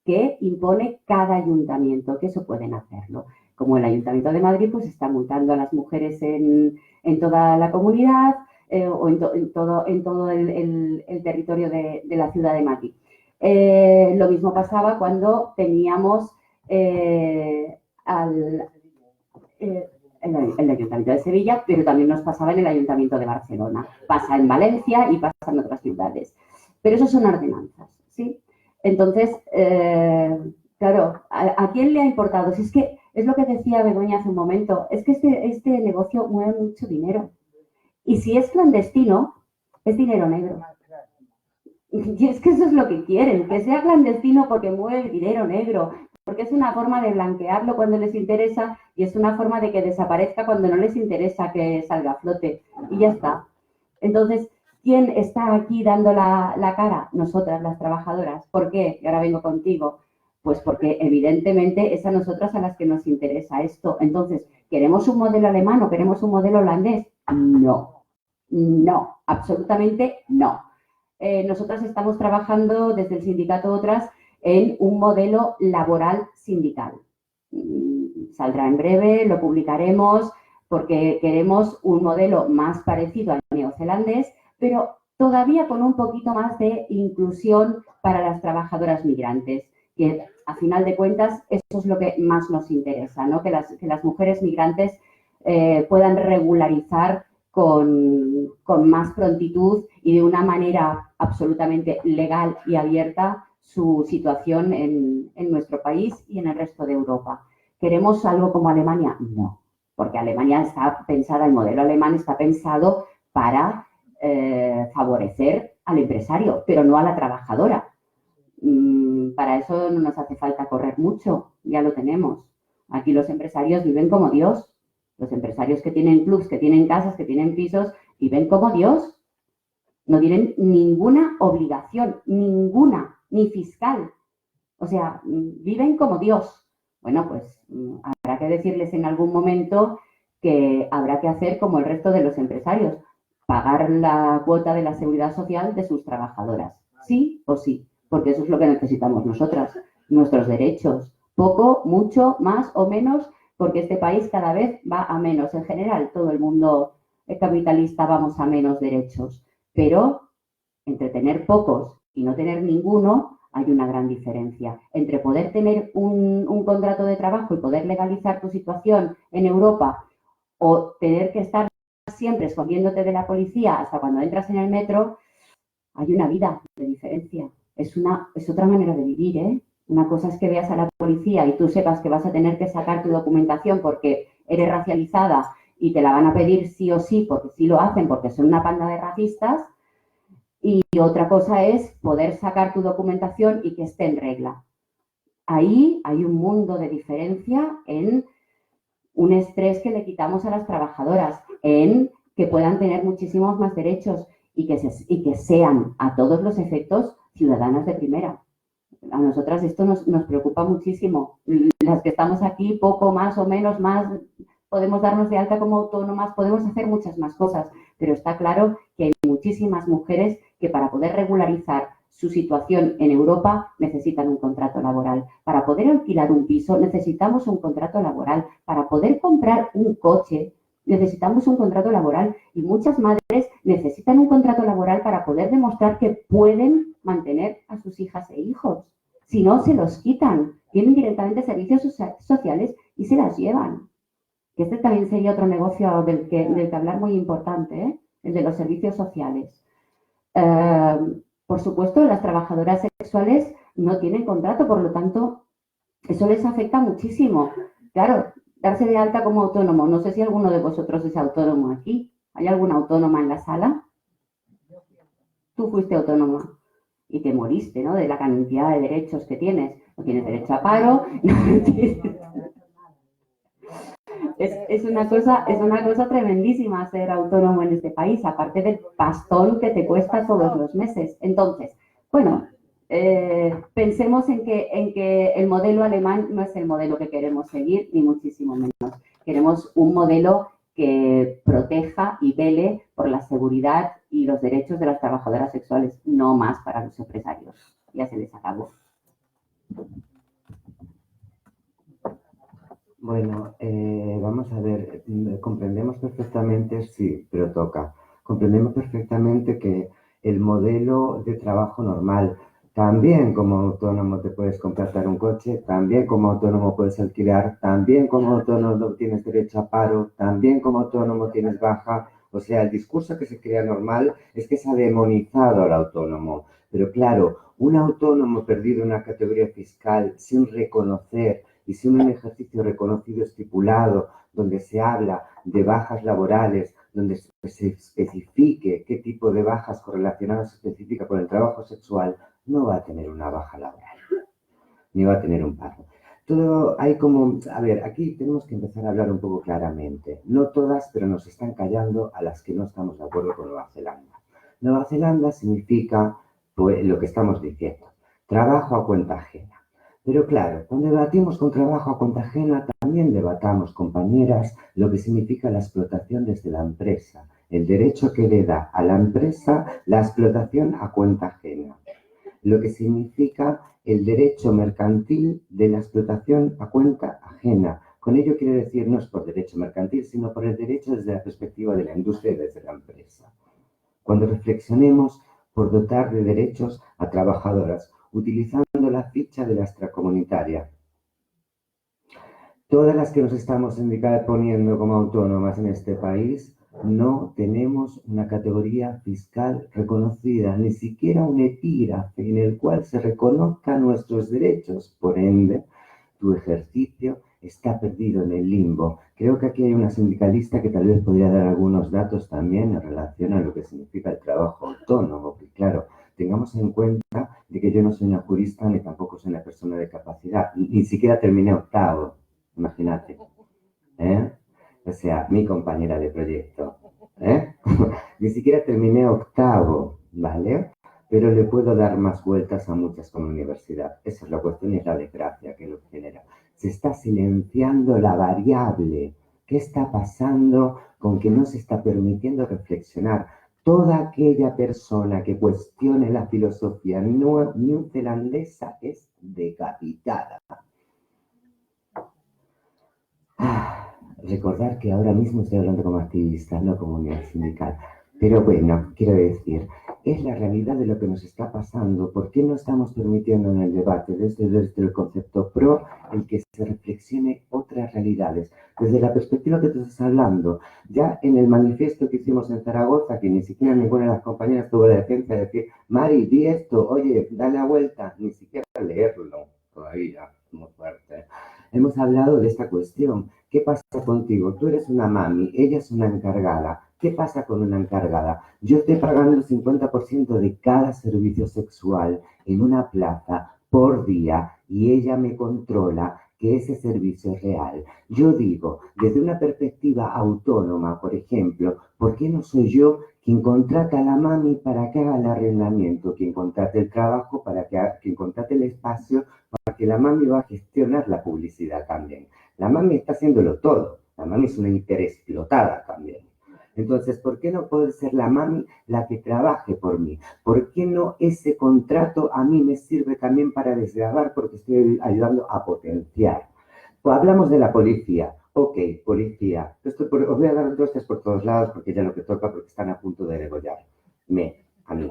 que impone cada ayuntamiento, que eso pueden hacerlo. Como el Ayuntamiento de Madrid pues está multando a las mujeres en toda la comunidad o en todo el territorio de la ciudad de Madrid. Lo mismo pasaba cuando teníamos el Ayuntamiento de Sevilla, pero también nos pasaba en el Ayuntamiento de Barcelona. Pasa en Valencia y pasa en otras ciudades. Pero eso son ordenanzas, ¿sí? Entonces, claro, ¿a quién le ha importado? Si es que es lo que decía Begoña hace un momento, es que este negocio mueve mucho dinero. Y si es clandestino, es dinero negro. Y es que eso es lo que quieren, que sea clandestino porque mueve dinero negro, porque es una forma de blanquearlo cuando les interesa y es una forma de que desaparezca cuando no les interesa que salga a flote. Y ya está. Entonces, ¿quién está aquí dando la cara? Nosotras, las trabajadoras. ¿Por qué? Y ahora vengo contigo. Pues porque evidentemente es a nosotras a las que nos interesa esto. Entonces, ¿queremos un modelo alemán o queremos un modelo holandés? No, no, absolutamente no. Nosotras estamos trabajando desde el sindicato Otras en un modelo laboral sindical. Saldrá en breve, lo publicaremos, porque queremos un modelo más parecido al neozelandés, pero todavía con un poquito más de inclusión para las trabajadoras migrantes, que a final de cuentas eso es lo que más nos interesa, ¿no? Que las mujeres migrantes puedan regularizar con más prontitud y de una manera absolutamente legal y abierta su situación en nuestro país y en el resto de Europa. ¿Queremos algo como Alemania? No, porque Alemania está pensada, el modelo alemán está pensado para favorecer al empresario, pero no a la trabajadora. Para eso no nos hace falta correr mucho, ya lo tenemos. Aquí los empresarios viven como Dios. Los empresarios que tienen clubs, que tienen casas, que tienen pisos, viven como Dios. No tienen ninguna obligación, ninguna, ni fiscal. O sea, viven como Dios. Bueno, pues habrá que decirles en algún momento que habrá que hacer como el resto de los empresarios, pagar la cuota de la seguridad social de sus trabajadoras. Sí o sí, porque eso es lo que necesitamos nosotras, nuestros derechos. Poco, mucho, más o menos, porque este país cada vez va a menos. En general, todo el mundo capitalista vamos a menos derechos. Pero entre tener pocos y no tener ninguno, hay una gran diferencia. Entre poder tener un contrato de trabajo y poder legalizar tu situación en Europa o tener que estar siempre escondiéndote de la policía hasta cuando entras en el metro, hay una vida de diferencia. Es otra manera de vivir, ¿eh? Una cosa es que veas a la policía y tú sepas que vas a tener que sacar tu documentación porque eres racializada y te la van a pedir sí o sí, porque sí lo hacen, porque son una panda de racistas. Y otra cosa es poder sacar tu documentación y que esté en regla. Ahí hay un mundo de diferencia en un estrés que le quitamos a las trabajadoras, en que puedan tener muchísimos más derechos y que sean a todos los efectos ciudadanas de primera. A nosotras esto nos preocupa muchísimo. Las que estamos aquí, poco más o menos más, podemos darnos de alta como autónomas, podemos hacer muchas más cosas, pero está claro que hay muchísimas mujeres que para poder regularizar su situación en Europa necesitan un contrato laboral. Para poder alquilar un piso necesitamos un contrato laboral. Para poder comprar un coche necesitamos un contrato laboral y muchas madres necesitan un contrato laboral para poder demostrar que pueden mantener a sus hijas e hijos. Si no, se los quitan. Tienen directamente servicios sociales y se las llevan. Que este también sería otro negocio del que hablar muy importante, ¿eh? El de los servicios sociales. Por supuesto, las trabajadoras sexuales no tienen contrato, por lo tanto, eso les afecta muchísimo. Claro, darse de alta como autónomo. No sé si alguno de vosotros es autónomo aquí. ¿Hay alguna autónoma en la sala? Tú fuiste autónoma y te moriste, ¿no? De la cantidad de derechos que tienes. No tienes derecho a paro. Es una cosa tremendísima ser autónomo en este país, aparte del pastón que te cuesta todos los meses. Entonces, bueno, pensemos en que el modelo alemán no es el modelo que queremos seguir, ni muchísimo menos. Queremos un modelo que proteja y vele por la seguridad y los derechos de las trabajadoras sexuales, no más para los empresarios. Ya se les acabó. Bueno, vamos a ver, comprendemos perfectamente, sí, pero toca. Comprendemos perfectamente que el modelo de trabajo normal También como autónomo te puedes contratar un coche, también como autónomo puedes alquilar, también como autónomo tienes derecho a paro, también como autónomo tienes baja. O sea, el discurso que se crea normal es que se ha demonizado al autónomo. Pero claro, un autónomo perdido en una categoría fiscal sin reconocer y sin un ejercicio reconocido estipulado, donde se habla de bajas laborales, donde se especifique qué tipo de bajas correlacionadas se especifica con el trabajo sexual, no va a tener una baja laboral, ni va a tener un paro. Todo hay como, a ver, aquí tenemos que empezar a hablar un poco claramente. No todas, pero nos están callando a las que no estamos de acuerdo con Nueva Zelanda. Nueva Zelanda significa, pues, lo que estamos diciendo, trabajo a cuenta ajena. Pero claro, cuando debatimos con trabajo a cuenta ajena, también debatamos, compañeras, lo que significa la explotación desde la empresa, el derecho que le da a la empresa la explotación a cuenta ajena, lo que significa el derecho mercantil de la explotación a cuenta ajena. Con ello quiero decir, no es por derecho mercantil, sino por el derecho desde la perspectiva de la industria y desde la empresa. Cuando reflexionemos por dotar de derechos a trabajadoras, utilizando la ficha de la extracomunitaria. Todas las que nos estamos poniendo como autónomas en este país, no tenemos una categoría fiscal reconocida, ni siquiera un epígrafe en el cual se reconozcan nuestros derechos. Por ende, tu ejercicio está perdido en el limbo. Creo que aquí hay una sindicalista que tal vez podría dar algunos datos también en relación a lo que significa el trabajo autónomo, que claro, tengamos en cuenta de que yo no soy una jurista ni tampoco soy una persona de capacidad, ni siquiera terminé octavo, imagínate, ¿eh? O sea, mi compañera de proyecto, ¿eh? Ni siquiera terminé octavo, ¿vale? Pero le puedo dar más vueltas a muchas con la universidad. Esa es la cuestión y es la desgracia que lo genera. Se está silenciando la variable. ¿Qué está pasando con que no se está permitiendo reflexionar? Toda aquella persona que cuestione la filosofía neozelandesa es decapitada. Recordar que ahora mismo estoy hablando como activista, no como unidad sindical. Pero bueno, quiero decir, es la realidad de lo que nos está pasando. ¿Por qué no estamos permitiendo en el debate desde el concepto pro el que se reflexione otras realidades? Desde la perspectiva que tú estás hablando, ya en el manifiesto que hicimos en Zaragoza, que ni siquiera ninguna de las compañeras tuvo la decencia de decir, Mari, di esto, oye, dale la vuelta, ni siquiera leerlo todavía, muy fuerte. Hemos hablado de esta cuestión. ¿Qué pasa contigo? Tú eres una mami, ella es una encargada. ¿Qué pasa con una encargada? Yo estoy pagando el 50% de cada servicio sexual en una plaza por día y ella me controla que ese servicio es real. Yo digo, desde una perspectiva autónoma, por ejemplo, ¿por qué no soy yo quien contrata a la mami para que haga el arrendamiento, quien contrate el trabajo, quien contrate el espacio, para que la mami va a gestionar la publicidad también? La mami está haciéndolo todo. La mami es una hiperexplotada también. Entonces, ¿por qué no puede ser la mami la que trabaje por mí? ¿Por qué no ese contrato a mí me sirve también para desgravar porque estoy ayudando a potenciar? Pues hablamos de la policía. Ok, policía. Os voy a dar dos por todos lados porque ya lo que toca porque están a punto de degollarme a mí.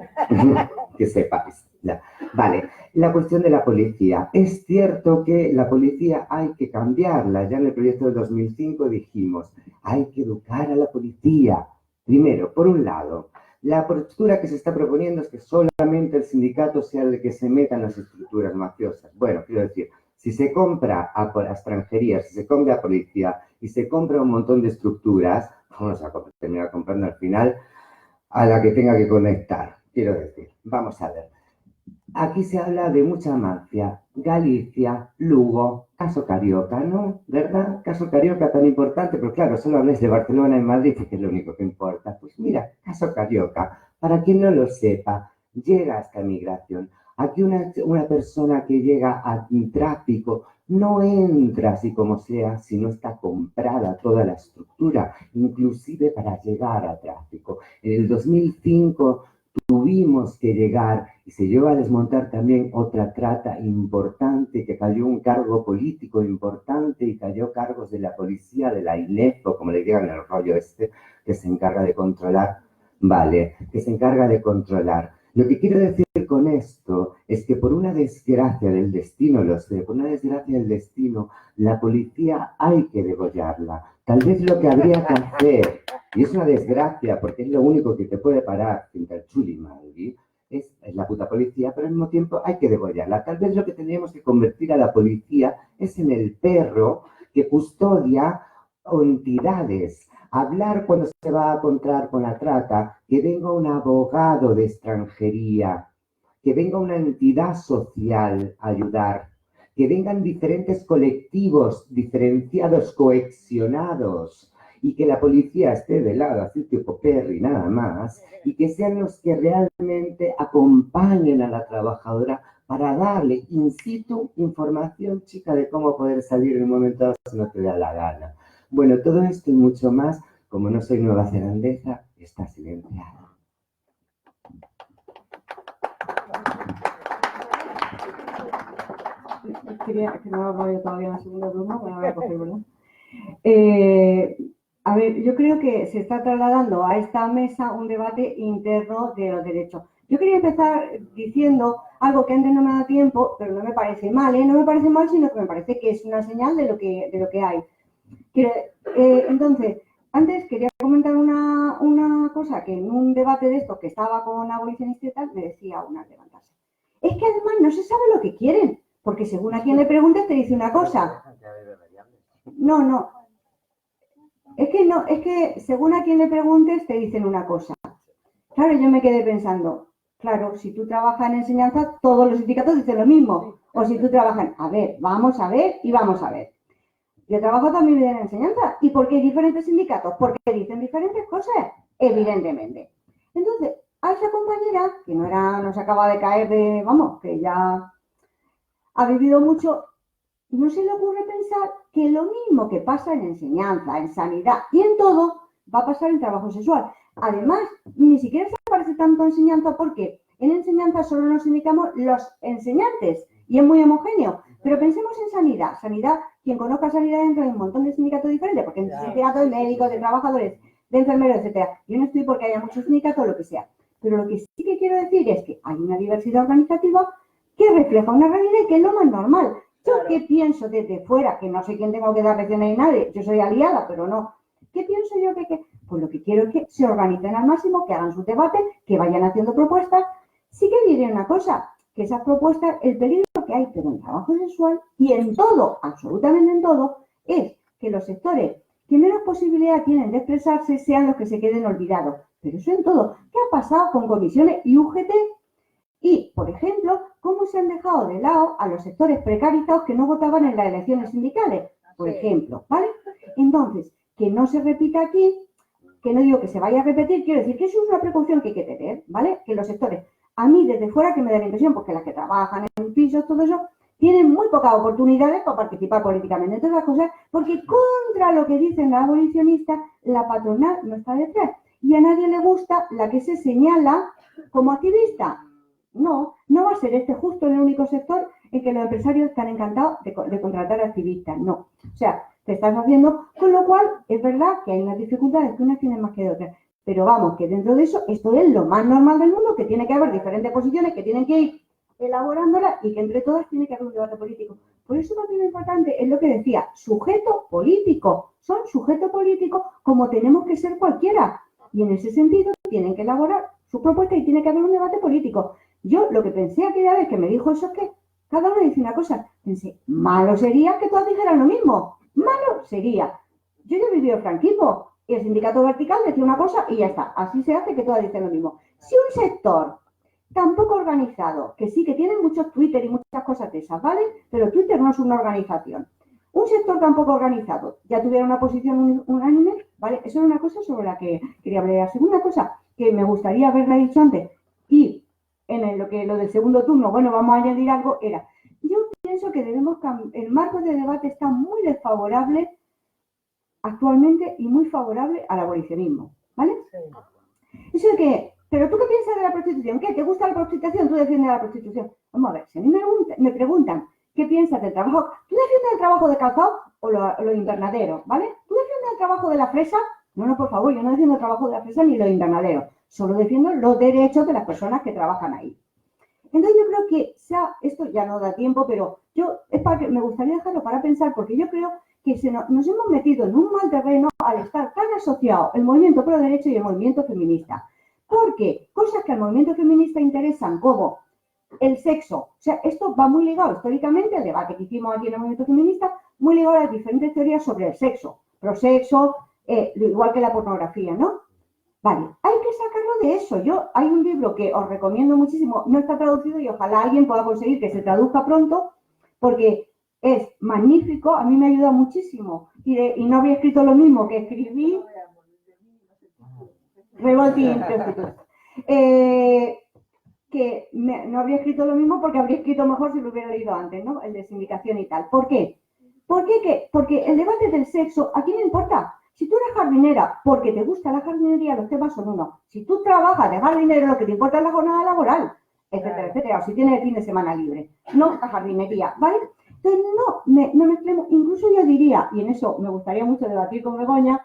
Que sepáis. Ya. Vale, la cuestión de la policía. Es cierto que la policía hay que cambiarla. Ya en el proyecto del 2005 dijimos, hay que educar a la policía. Primero, por un lado, la postura que se está proponiendo es que solamente el sindicato sea el que se meta en las estructuras mafiosas. Bueno, quiero decir, si se compra a extranjería, si se compra a policía y se compra un montón de estructuras, vamos a terminar comprando al final a la que tenga que conectar. Quiero decir, vamos a ver. Aquí se habla de mucha mafia. Galicia, Lugo, caso Carioca, ¿no? ¿Verdad? Caso Carioca tan importante, pero claro, solo habláis de Barcelona y Madrid, que es lo único que importa. Pues mira, caso Carioca, para quien no lo sepa, llega esta migración. Aquí una persona que llega a tráfico no entra así como sea, si no está comprada toda la estructura, inclusive para llegar a tráfico. En el 2005 tuvimos que llegar y se llegó a desmontar también otra trata importante, que cayó un cargo político importante y cayó cargos de la policía, de la INEF, o como le digan el rollo este, que se encarga de controlar, vale, que se encarga de controlar. Lo que quiero decir con esto es que por una desgracia del destino, lo sé, por una desgracia del destino, la policía hay que degollarla. Tal vez lo que habría que hacer, y es una desgracia porque es lo único que te puede parar frente al Chulimangui, es la puta policía, pero al mismo tiempo hay que degollarla. Tal vez lo que tendríamos que convertir a la policía es en el perro que custodia entidades. Hablar cuando se va a encontrar con la trata, que venga un abogado de extranjería, que venga una entidad social a ayudar, que vengan diferentes colectivos diferenciados, cohesionados, y que la policía esté de lado, así tipo Perry nada más, y que sean los que realmente acompañen a la trabajadora para darle in situ información, chica, de cómo poder salir en un momento dado si no te da la gana. Bueno, todo esto y mucho más, como no soy nueva zelandesa, está silenciado. Quería que no vaya todavía en la segunda turno, me la voy a coger, ¿verdad? A ver, yo creo que se está trasladando a esta mesa un debate interno de los derechos. Yo quería empezar diciendo algo que antes no me da tiempo, pero no me parece mal, ¿eh? No me parece mal, sino que me parece que es una señal de lo que hay. Entonces, antes quería comentar una cosa que en un debate de esto que estaba con abolicionistas y tal, me decía una al levantarse. Es que además no se sabe lo que quieren, porque según a quien le preguntes te dice una cosa. No. Es que según a quien le preguntes te dicen una cosa. Claro, yo me quedé pensando, claro, si tú trabajas en enseñanza, todos los sindicatos dicen lo mismo. O si tú trabajas, a ver, vamos a ver y vamos a ver. Yo trabajo también en enseñanza. ¿Y por qué hay diferentes sindicatos? Porque dicen diferentes cosas, evidentemente. Entonces, a esa compañera, que no se acaba de caer que ya ha vivido mucho, no se le ocurre pensar que lo mismo que pasa en enseñanza, en sanidad y en todo, va a pasar en trabajo sexual. Además, ni siquiera se parece tanto a enseñanza porque en enseñanza solo nos indicamos los enseñantes y es muy homogéneo. Pero pensemos en sanidad. Sanidad, quien conozca sanidad dentro de un montón de sindicatos diferentes, porque hay sindicatos de médicos, de trabajadores, de enfermeros, etcétera. Yo no estoy porque haya muchos sindicatos o lo que sea. Pero lo que sí que quiero decir es que hay una diversidad organizativa que refleja una realidad y que es lo más normal. Yo qué pienso desde fuera, que no sé quién tengo que dar lecciones ni nadie, yo soy aliada, pero no. ¿Qué pienso yo Pues lo que quiero es que se organicen al máximo, que hagan sus debates, que vayan haciendo propuestas. Sí que diré una cosa, que esas propuestas, el peligro que hay, pero en trabajo sexual y en todo, absolutamente en todo, es que los sectores que menos posibilidad tienen de expresarse sean los que se queden olvidados. Pero eso en todo. ¿Qué ha pasado con comisiones y UGT? Y, por ejemplo, cómo se han dejado de lado a los sectores precarizados que no votaban en las elecciones sindicales, por ejemplo, ¿vale? Entonces, que no se repita aquí, que no digo que se vaya a repetir, quiero decir que eso es una precaución que hay que tener, ¿vale? Que los sectores, a mí desde fuera que me da la impresión, porque las que trabajan en pisos, todo eso, tienen muy pocas oportunidades para participar políticamente en todas las cosas, porque contra lo que dicen los abolicionistas, la patronal no está detrás. Y a nadie le gusta la que se señala como activista. No va a ser este justo el único sector en que los empresarios están encantados de contratar activistas. No. O sea, te estás haciendo, con lo cual es verdad que hay unas dificultades que unas tienen más que de otras. Pero vamos, que dentro de eso, esto es lo más normal del mundo, que tiene que haber diferentes posiciones, que tienen que ir elaborándolas y que entre todas tiene que haber un debate político. Por eso también lo importante es lo que decía, sujeto político. Son sujetos políticos como tenemos que ser cualquiera. Y en ese sentido tienen que elaborar su propuesta y tiene que haber un debate político. Yo lo que pensé aquella vez que me dijo eso es que cada uno dice una cosa. Pensé, malo sería que todas dijeran lo mismo. Malo sería. Yo he vivido el franquismo y el sindicato vertical decía una cosa y ya está. Así se hace que todas dicen lo mismo. Si un sector tan poco organizado, que sí que tiene muchos Twitter y muchas cosas de esas, ¿vale? Pero Twitter no es una organización. Un sector tan poco organizado ya tuviera una posición unánime, ¿vale? Eso es una cosa sobre la que quería hablar. La segunda cosa que me gustaría haberla dicho antes y en lo del segundo turno, bueno, vamos a añadir algo, yo pienso que debemos cambiar, el marco de debate está muy desfavorable actualmente y muy favorable al abolicionismo, ¿vale? Sí. Eso de que, pero ¿tú qué piensas de la prostitución? ¿Qué? ¿Te gusta la prostitución? ¿Tú defiendes la prostitución? Vamos a ver, si a mí me preguntan ¿qué piensas del trabajo? ¿Tú defiendes el trabajo de calzado o los invernaderos, ¿vale? ¿Tú defiendes el trabajo de la fresa? No, por favor, yo no defiendo el trabajo de la fresa ni los invernaderos. Solo defiendo los derechos de las personas que trabajan ahí. Entonces yo creo que esto ya no da tiempo, pero me gustaría dejarlo para pensar, porque yo creo que nos hemos metido en un mal terreno al estar tan asociado el movimiento pro derecho y el movimiento feminista. Porque cosas que al movimiento feminista interesan, como el sexo, o sea, esto va muy ligado históricamente al debate que hicimos aquí en el movimiento feminista, muy ligado a las diferentes teorías sobre el sexo, prosexo, igual que la pornografía, ¿no? Vale, hay que sacarlo de eso. Hay un libro que os recomiendo muchísimo, no está traducido y ojalá alguien pueda conseguir que se traduzca pronto, porque es magnífico, a mí me ha ayudado muchísimo y no habría escrito lo mismo que escribí Revolting no habría escrito lo mismo porque habría escrito mejor si lo hubiera leído antes, ¿no? El de sindicación y tal. ¿Por qué? Porque el debate del sexo, ¿a quién le importa? Si tú eres jardinera porque te gusta la jardinería, los temas son uno. Si tú trabajas de jardinero, lo que te importa es la jornada laboral, etcétera, etcétera. O si tienes el fin de semana libre, no la jardinería, ¿vale? Entonces, no mezclemos. Incluso yo diría, y en eso me gustaría mucho debatir con Begoña,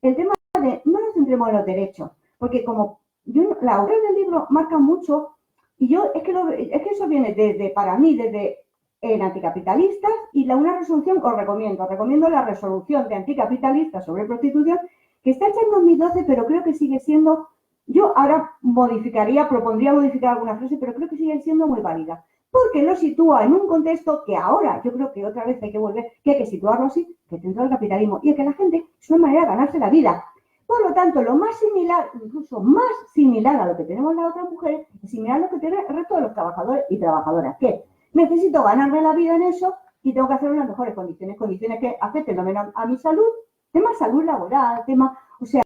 el tema de no nos centremos en los derechos, porque como la autora del libro marca mucho, y es que eso viene para mí, desde anticapitalistas y una resolución que os recomiendo la resolución de anticapitalistas sobre prostitución, que está hecha en 2012, pero creo que sigue siendo, yo ahora propondría modificar alguna frase, pero creo que sigue siendo muy válida, porque lo sitúa en un contexto que ahora yo creo que otra vez hay que situarlo así, que dentro del capitalismo, y es que la gente es una manera de ganarse la vida. Por lo tanto, lo más similar, incluso más similar a lo que tenemos las otras mujeres, es similar a lo que tiene el resto de los trabajadores y trabajadoras, que necesito ganarme la vida en eso y tengo que hacer unas mejores condiciones que afecten lo menos a mi salud, tema salud laboral, o sea,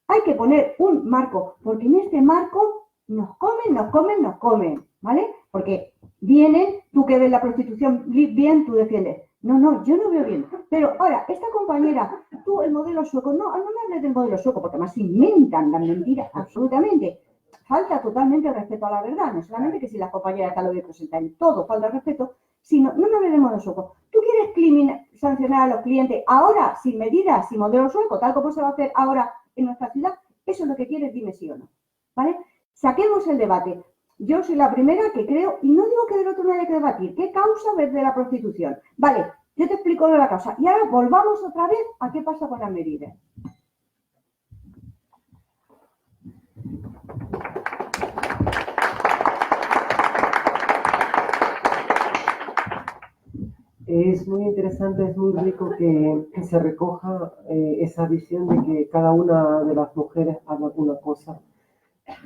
hay que poner un marco, porque en este marco nos comen, ¿vale? Porque vienen, tú que ves la prostitución bien, tú defiendes. No, yo no veo bien. Pero ahora, esta compañera, tú el modelo sueco, no me hables del modelo sueco, porque además inventan las mentiras, absolutamente. Falta totalmente el respeto a la verdad, no solamente que si las compañeras tal lo presentan todo, falta el respeto, sino, no me hables del modelo sueco. ¿Tú quieres sancionar a los clientes ahora, sin medidas, sin modelo sueco, tal como se va a hacer ahora en nuestra ciudad? Eso es lo que quieres, dime sí o no, ¿vale? Saquemos el debate. Yo soy la primera que creo, y no digo que del otro no haya que debatir, ¿qué causa desde la prostitución? Vale, yo te explico de la causa. Y ahora volvamos otra vez a qué pasa con las medidas. Es muy interesante, es muy rico que se recoja esa visión de que cada una de las mujeres habla una cosa.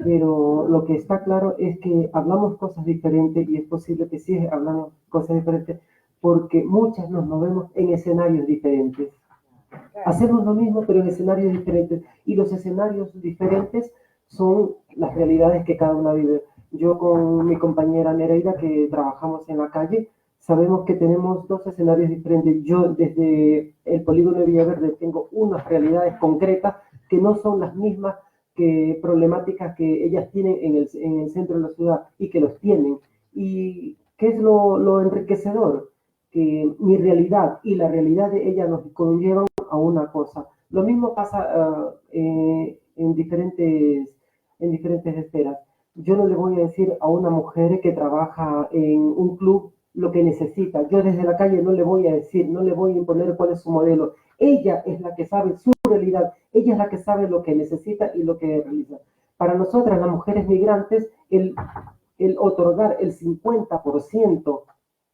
Pero lo que está claro es que hablamos cosas diferentes y es posible que sí hablamos cosas diferentes porque muchas nos movemos en escenarios diferentes. Hacemos lo mismo pero en escenarios diferentes y los escenarios diferentes son las realidades que cada una vive. Yo con mi compañera Nereida, que trabajamos en la calle, sabemos que tenemos dos escenarios diferentes. Yo desde el polígono de Villaverde tengo unas realidades concretas que no son las mismas que problemáticas que ellas tienen en el centro de la ciudad y que los tienen. ¿Y qué es lo enriquecedor? Que mi realidad y la realidad de ella nos conllevan a una cosa. Lo mismo pasa en diferentes esferas. Yo no le voy a decir a una mujer que trabaja en un club lo que necesita. Yo desde la calle no le voy a decir, no le voy a imponer cuál es su modelo. Ella es la que sabe su realidad, ella es la que sabe lo que necesita y lo que realiza. Para nosotras, las mujeres migrantes, el otorgar el 50%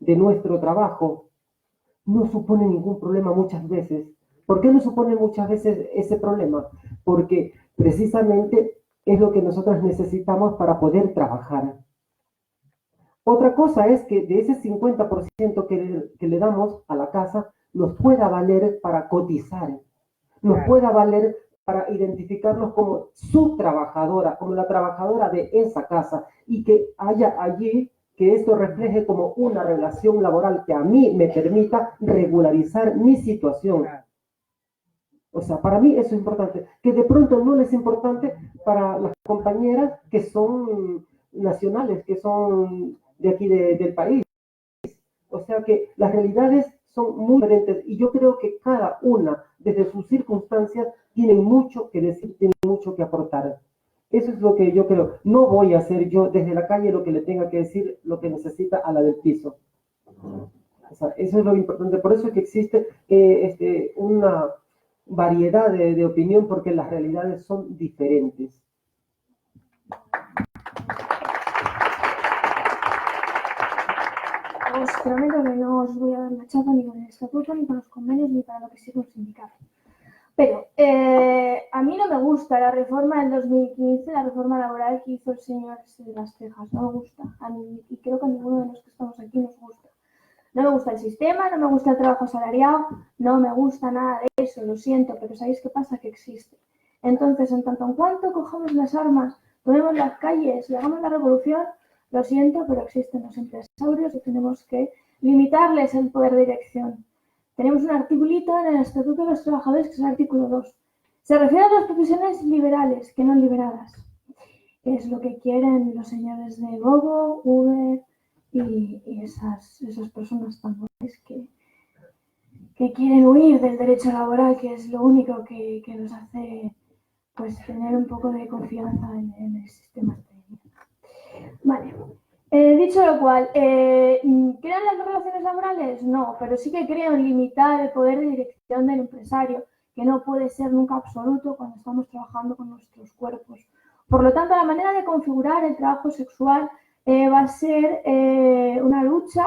de nuestro trabajo no supone ningún problema muchas veces. ¿Por qué no supone muchas veces ese problema? Porque precisamente es lo que nosotras necesitamos para poder trabajar. Otra cosa es que de ese 50% que le damos a la casa, nos pueda valer para cotizar, nos pueda valer para identificarnos como su trabajadora, como la trabajadora de esa casa, y que haya allí, que esto refleje como una relación laboral que a mí me permita regularizar mi situación. O sea, para mí eso es importante, que de pronto no es importante para las compañeras que son nacionales, que son de aquí del país. O sea que las realidades son muy diferentes y yo creo que cada una, desde sus circunstancias, tienen mucho que decir, tienen mucho que aportar. Eso es lo que yo creo. No voy a hacer yo desde la calle lo que le tenga que decir, lo que necesita a la del piso. O sea, eso es lo importante. Por eso es que existe una variedad de opinión, porque las realidades son diferentes. Os prometo que no os voy a dar la chapa ni con el estatuto, ni con los convenios, ni para lo que sirve un sindicato. Pero a mí no me gusta la reforma del 2015, la reforma laboral que hizo el señor de las Cejas. No me gusta. A mí, y creo que a ninguno de los que estamos aquí nos gusta. No me gusta el sistema, no me gusta el trabajo asalariado, no me gusta nada de eso, lo siento, pero ¿sabéis qué pasa? Que existe. Entonces, en tanto en cuanto cojamos las armas, tomemos las calles y hagamos la revolución, lo siento, pero existen los empresarios y tenemos que limitarles el poder de dirección. Tenemos un articulito en el Estatuto de los Trabajadores, que es el artículo 2. Se refiere a las profesiones liberales, que no liberadas. Es lo que quieren los señores de Globo, Uber y esas personas tan buenas que quieren huir del derecho laboral, que es lo único que nos hace pues tener un poco de confianza en el sistema. Vale. Dicho lo cual, ¿crean las relaciones laborales? No, pero sí que creo en limitar el poder de dirección del empresario, que no puede ser nunca absoluto cuando estamos trabajando con nuestros cuerpos. Por lo tanto, la manera de configurar el trabajo sexual va a ser una lucha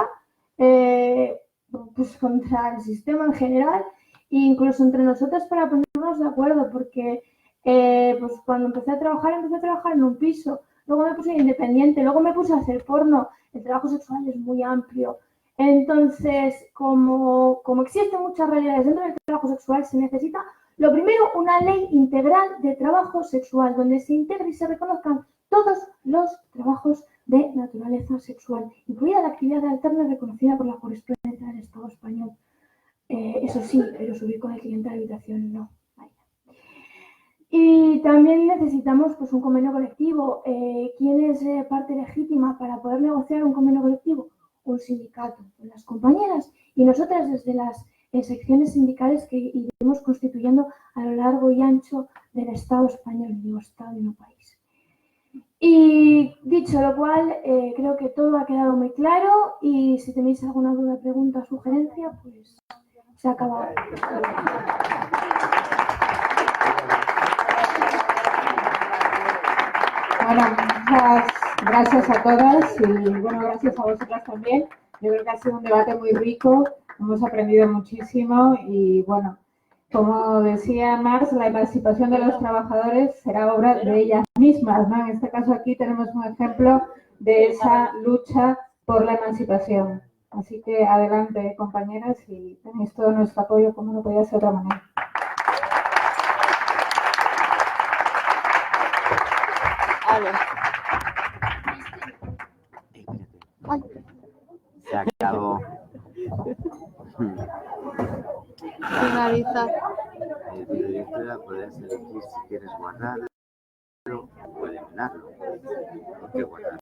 pues contra el sistema en general e incluso entre nosotras para ponernos de acuerdo, porque pues cuando empecé a trabajar en un piso. Luego me puse independiente, luego me puse a hacer porno. El trabajo sexual es muy amplio. Entonces, como existen muchas realidades dentro del trabajo sexual, se necesita, lo primero, una ley integral de trabajo sexual, donde se integre y se reconozcan todos los trabajos de naturaleza sexual, incluida la actividad alterna reconocida por la jurisprudencia del Estado español. Eso sí, pero subir con el cliente a la habitación no. Y también necesitamos pues, un convenio colectivo. ¿Quién es parte legítima para poder negociar un convenio colectivo? Un sindicato, las compañeras y nosotras desde las secciones sindicales que iremos constituyendo a lo largo y ancho del Estado español, digo Estado y no país. Y dicho lo cual, creo que todo ha quedado muy claro y si tenéis alguna duda, pregunta o sugerencia, pues se ha acabado. Bueno, muchas gracias a todas y bueno, gracias a vosotras también. Yo creo que ha sido un debate muy rico, hemos aprendido muchísimo y bueno, como decía Marx, la emancipación de los trabajadores será obra de ellas mismas, ¿no? En este caso aquí tenemos un ejemplo de esa lucha por la emancipación. Así que adelante, compañeras, y tenéis todo nuestro apoyo como no podía ser de otra manera. Se acabó. Finaliza. El videolectura podrás elegir si quieres guardarlo o eliminarlo. ¿Por qué guardarlo?